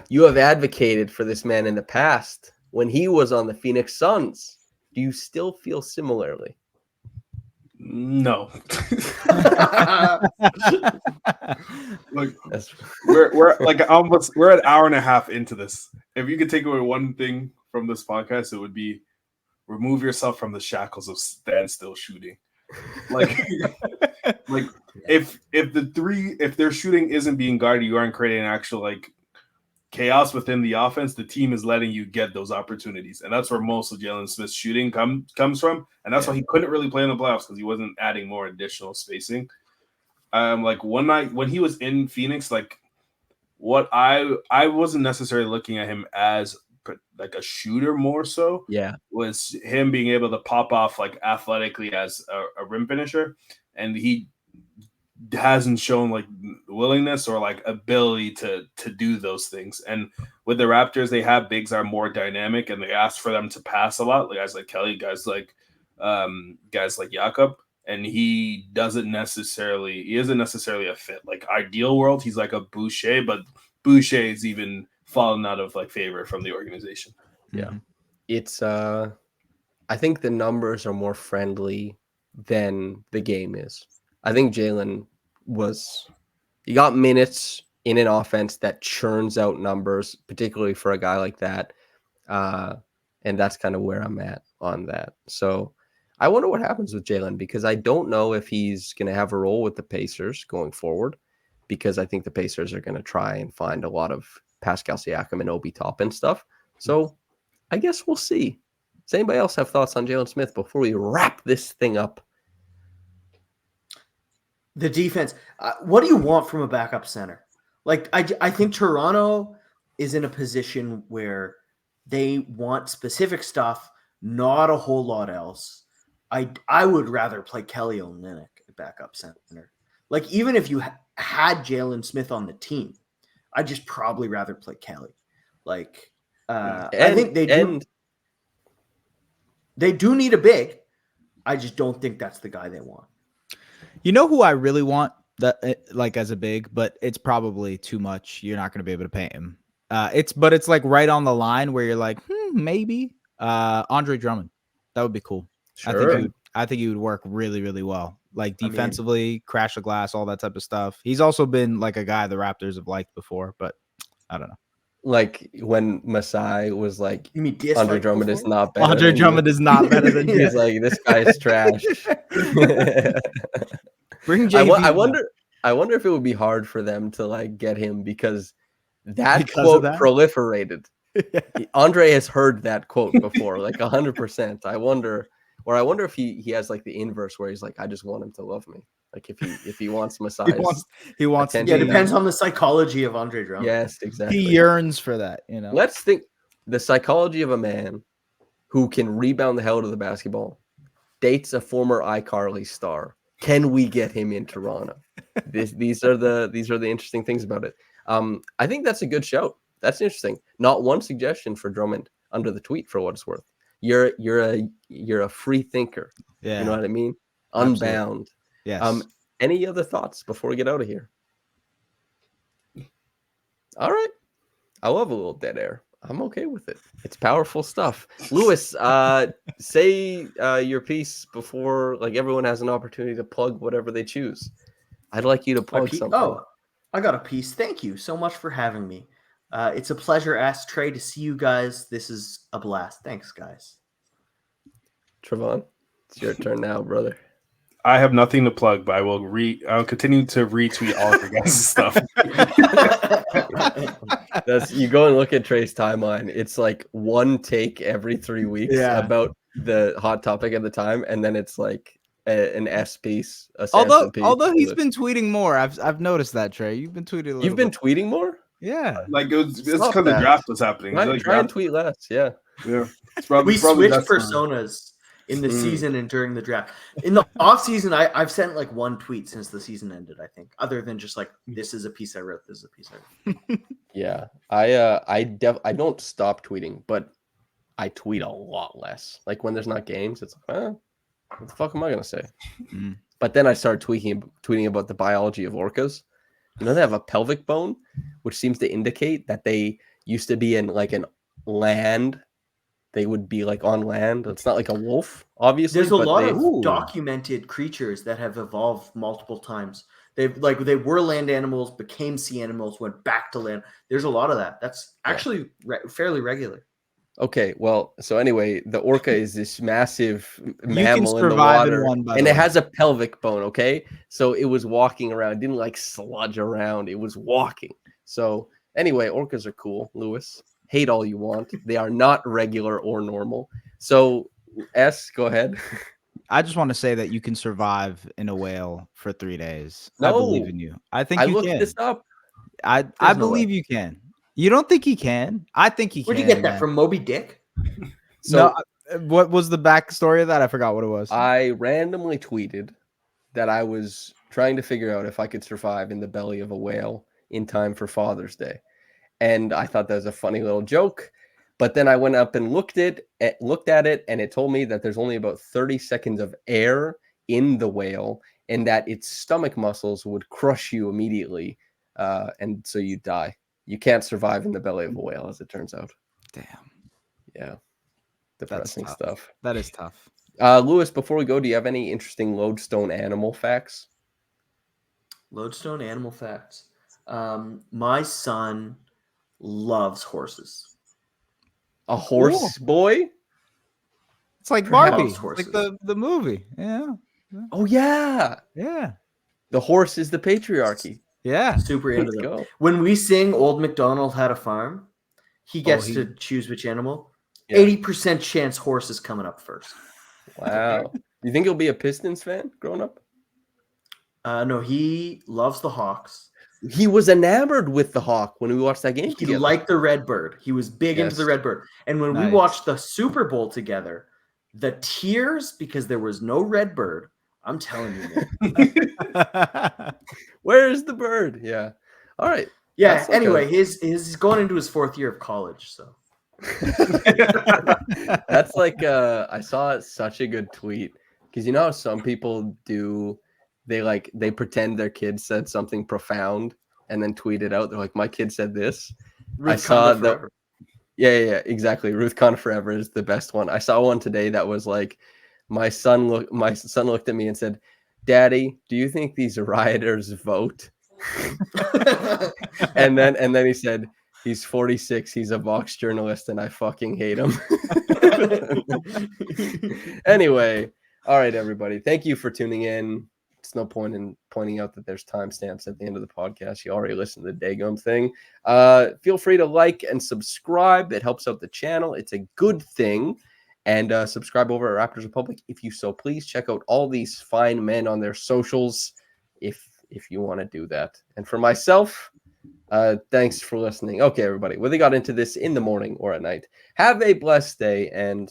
you have advocated for this man in the past when he was on the Phoenix Suns. Do you still feel similarly? No. Look, we're like almost we're an hour and a half into this. If you could take away one thing from this podcast, it would be remove yourself from the shackles of standstill shooting. Like, like if their shooting isn't being guarded, you aren't creating actual like chaos within the offense. The team is letting you get those opportunities, and that's where most of Jalen Smith's shooting comes from, and that's why he couldn't really play in the playoffs because he wasn't adding more additional spacing. Like one night when he was in Phoenix, like what I wasn't necessarily looking at him as like a shooter more so. Yeah, was him being able to pop off like athletically as a rim finisher, and he hasn't shown like willingness or like ability to do those things. And with the Raptors, they have bigs that are more dynamic, and they ask for them to pass a lot. Like guys like Kelly, guys like Jakob, and he isn't necessarily a fit. Like ideal world, he's like a Boucher, but Boucher is even fallen out of like favor from the organization. Yeah, it's I think the numbers are more friendly than the game is. I think Jalen he got minutes in an offense that churns out numbers, particularly for a guy like that. And that's kind of where I'm at on that. So I wonder what happens with Jalen, because I don't know if he's going to have a role with the Pacers going forward, because I think the Pacers are going to try and find a lot of Pascal Siakam and Obi Toppin stuff. So I guess we'll see. Does anybody else have thoughts on Jalen Smith before we wrap this thing up? The defense. What do you want from a backup center? Like, I think Toronto is in a position where they want specific stuff, not a whole lot else. I would rather play Kelly Olynyk at backup center. Like, even if you had Jalen Smith on the team, I'd just probably rather play Kelly. Like, I think they do need a big. I just don't think that's the guy they want. You know who I really want like as a big, but it's probably too much. You're not going to be able to pay him. It's like right on the line where you're like, maybe Andre Drummond. That would be cool. Sure. I think he would work really, really well. Like defensively, crash the glass, all that type of stuff. He's also been like a guy the Raptors have liked before, but I don't know. Like when Masai was like, You mean Andre Drummond is not better. Andre Drummond is not better than He's like, this guy is trash. Bring JV. I wonder if it would be hard for them to like get him because quote proliferated. Andre has heard that quote before, like 100%. I wonder if he has like the inverse where he's like, I just want him to love me. Like if he wants Masai, he wants. Yeah, it depends on the psychology of Andre Drummond. Yes, exactly. He yearns for that. You know. Let's think the psychology of a man who can rebound the hell out of the basketball, dates a former iCarly star. Can we get him in Toronto? These are the interesting things about it. I think that's a good shout. That's interesting. Not one suggestion for Drummond under the tweet, for what it's worth. You're a free thinker. Yeah. You know what I mean? Unbound. Yes. Any other thoughts before we get out of here? All right. I love a little dead air. I'm okay with it. It's powerful stuff. Lewis, say your piece before like everyone has an opportunity to plug whatever they choose. I'd like you to plug something. Oh, I got a piece. Thank you so much for having me. It's a pleasure, Ask Trey, to see you guys. This is a blast. Thanks, guys. Trevon, it's your turn now, brother. I have nothing to plug, but I'll continue to retweet all of your guys' stuff. You go and look at Trey's timeline. It's like one take every 3 weeks about the hot topic at the time, and then it's like an S piece. Although he's been tweeting more, I've noticed that, Trey. You've been tweeting. You've been tweeting more. Yeah, like it's because the draft was happening. Try and tweet less. Yeah. It's probably, we switched personas in the season and during the draft. In the off season, I've sent like one tweet since the season ended, I think, other than just like, this is a piece I wrote. This is a piece I wrote. Yeah. I don't stop tweeting, but I tweet a lot less. Like when there's not games, it's like, what the fuck am I going to say? But then I started tweeting about the biology of orcas. You know, they have a pelvic bone, which seems to indicate that they used to be in like an land. They would be like on land. It's not like a wolf, obviously. There's a lot of documented creatures that have evolved multiple times. They were land animals, became sea animals, went back to land. There's a lot of that. That's actually fairly regular. Okay, well, so anyway, the orca is this massive You can mammal in the survive in water, one, by and the it way. has a pelvic bone. Okay, so it was walking around, didn't like sludge around. It was walking. So anyway, orcas are cool. Lewis, hate all you want. They are not regular or normal. So S, go ahead. I just want to say that you can survive in a whale for 3 days. I No, believe in you. I think I you looked can. this up. I There's no way. believe you can. You don't think he can? I think he Where'd can. you get that man. from? Moby Dick? So No, what was the backstory of that? I forgot what it was. I randomly tweeted that I was trying to figure out if I could survive in the belly of a whale in time for Father's Day. And I thought that was a funny little joke. But then I went up and looked at it, and it told me that there's only about 30 seconds of air in the whale, and that its stomach muscles would crush you immediately, and so you die. You can't survive in the belly of a whale, as it turns out. Damn, Yeah, that's depressing tough. stuff. That is tough. Lewis, before we go, do you have any interesting lodestone animal facts? Lodestone animal facts. My son loves horses. A horse boy? It's like Perhaps Barbie, It's horses. like the movie. Yeah, Oh yeah, yeah, the horse is the patriarchy. yeah. Super into Let's them. go. When we sing Old MacDonald Had a Farm, he gets he- to choose which animal. Yeah. 80% chance horse is coming up first. Wow. You think he'll be a Pistons fan growing up? No, he loves the Hawks. He was enamored with the Hawk when we watched that game He together. liked the Redbird. He was big into the Yes. Redbird. And when we Nice. watched the Super Bowl together, the tears because there was no Redbird. I'm telling you, man. Where's the bird? Yeah. All right. Yeah. That's like Anyway, he's going into his 4th year of college. So That's like I saw such a good tweet, because you know how some people do, they pretend their kid said something profound and then tweet it out. They're like, my kid said this. Ruth saw Conda the- forever. Yeah, exactly. Ruth Conda Forever is the best one. I saw one today that was like, my son looked at me and said, "Daddy, do you think these rioters vote?" and then he said, "He's 46. He's a Vox journalist, and I fucking hate him." Anyway, all right, everybody. Thank you for tuning in. It's no point in pointing out that there's timestamps at the end of the podcast. You already listened to the Dagum thing. Feel free to like and subscribe. It helps out the channel. It's a good thing. And subscribe over at Raptors Republic if you so please. Check out all these fine men on their socials if you want to do that. And for myself, thanks for listening. Okay, everybody, whether you got into this in the morning or at night, have a blessed day and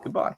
goodbye.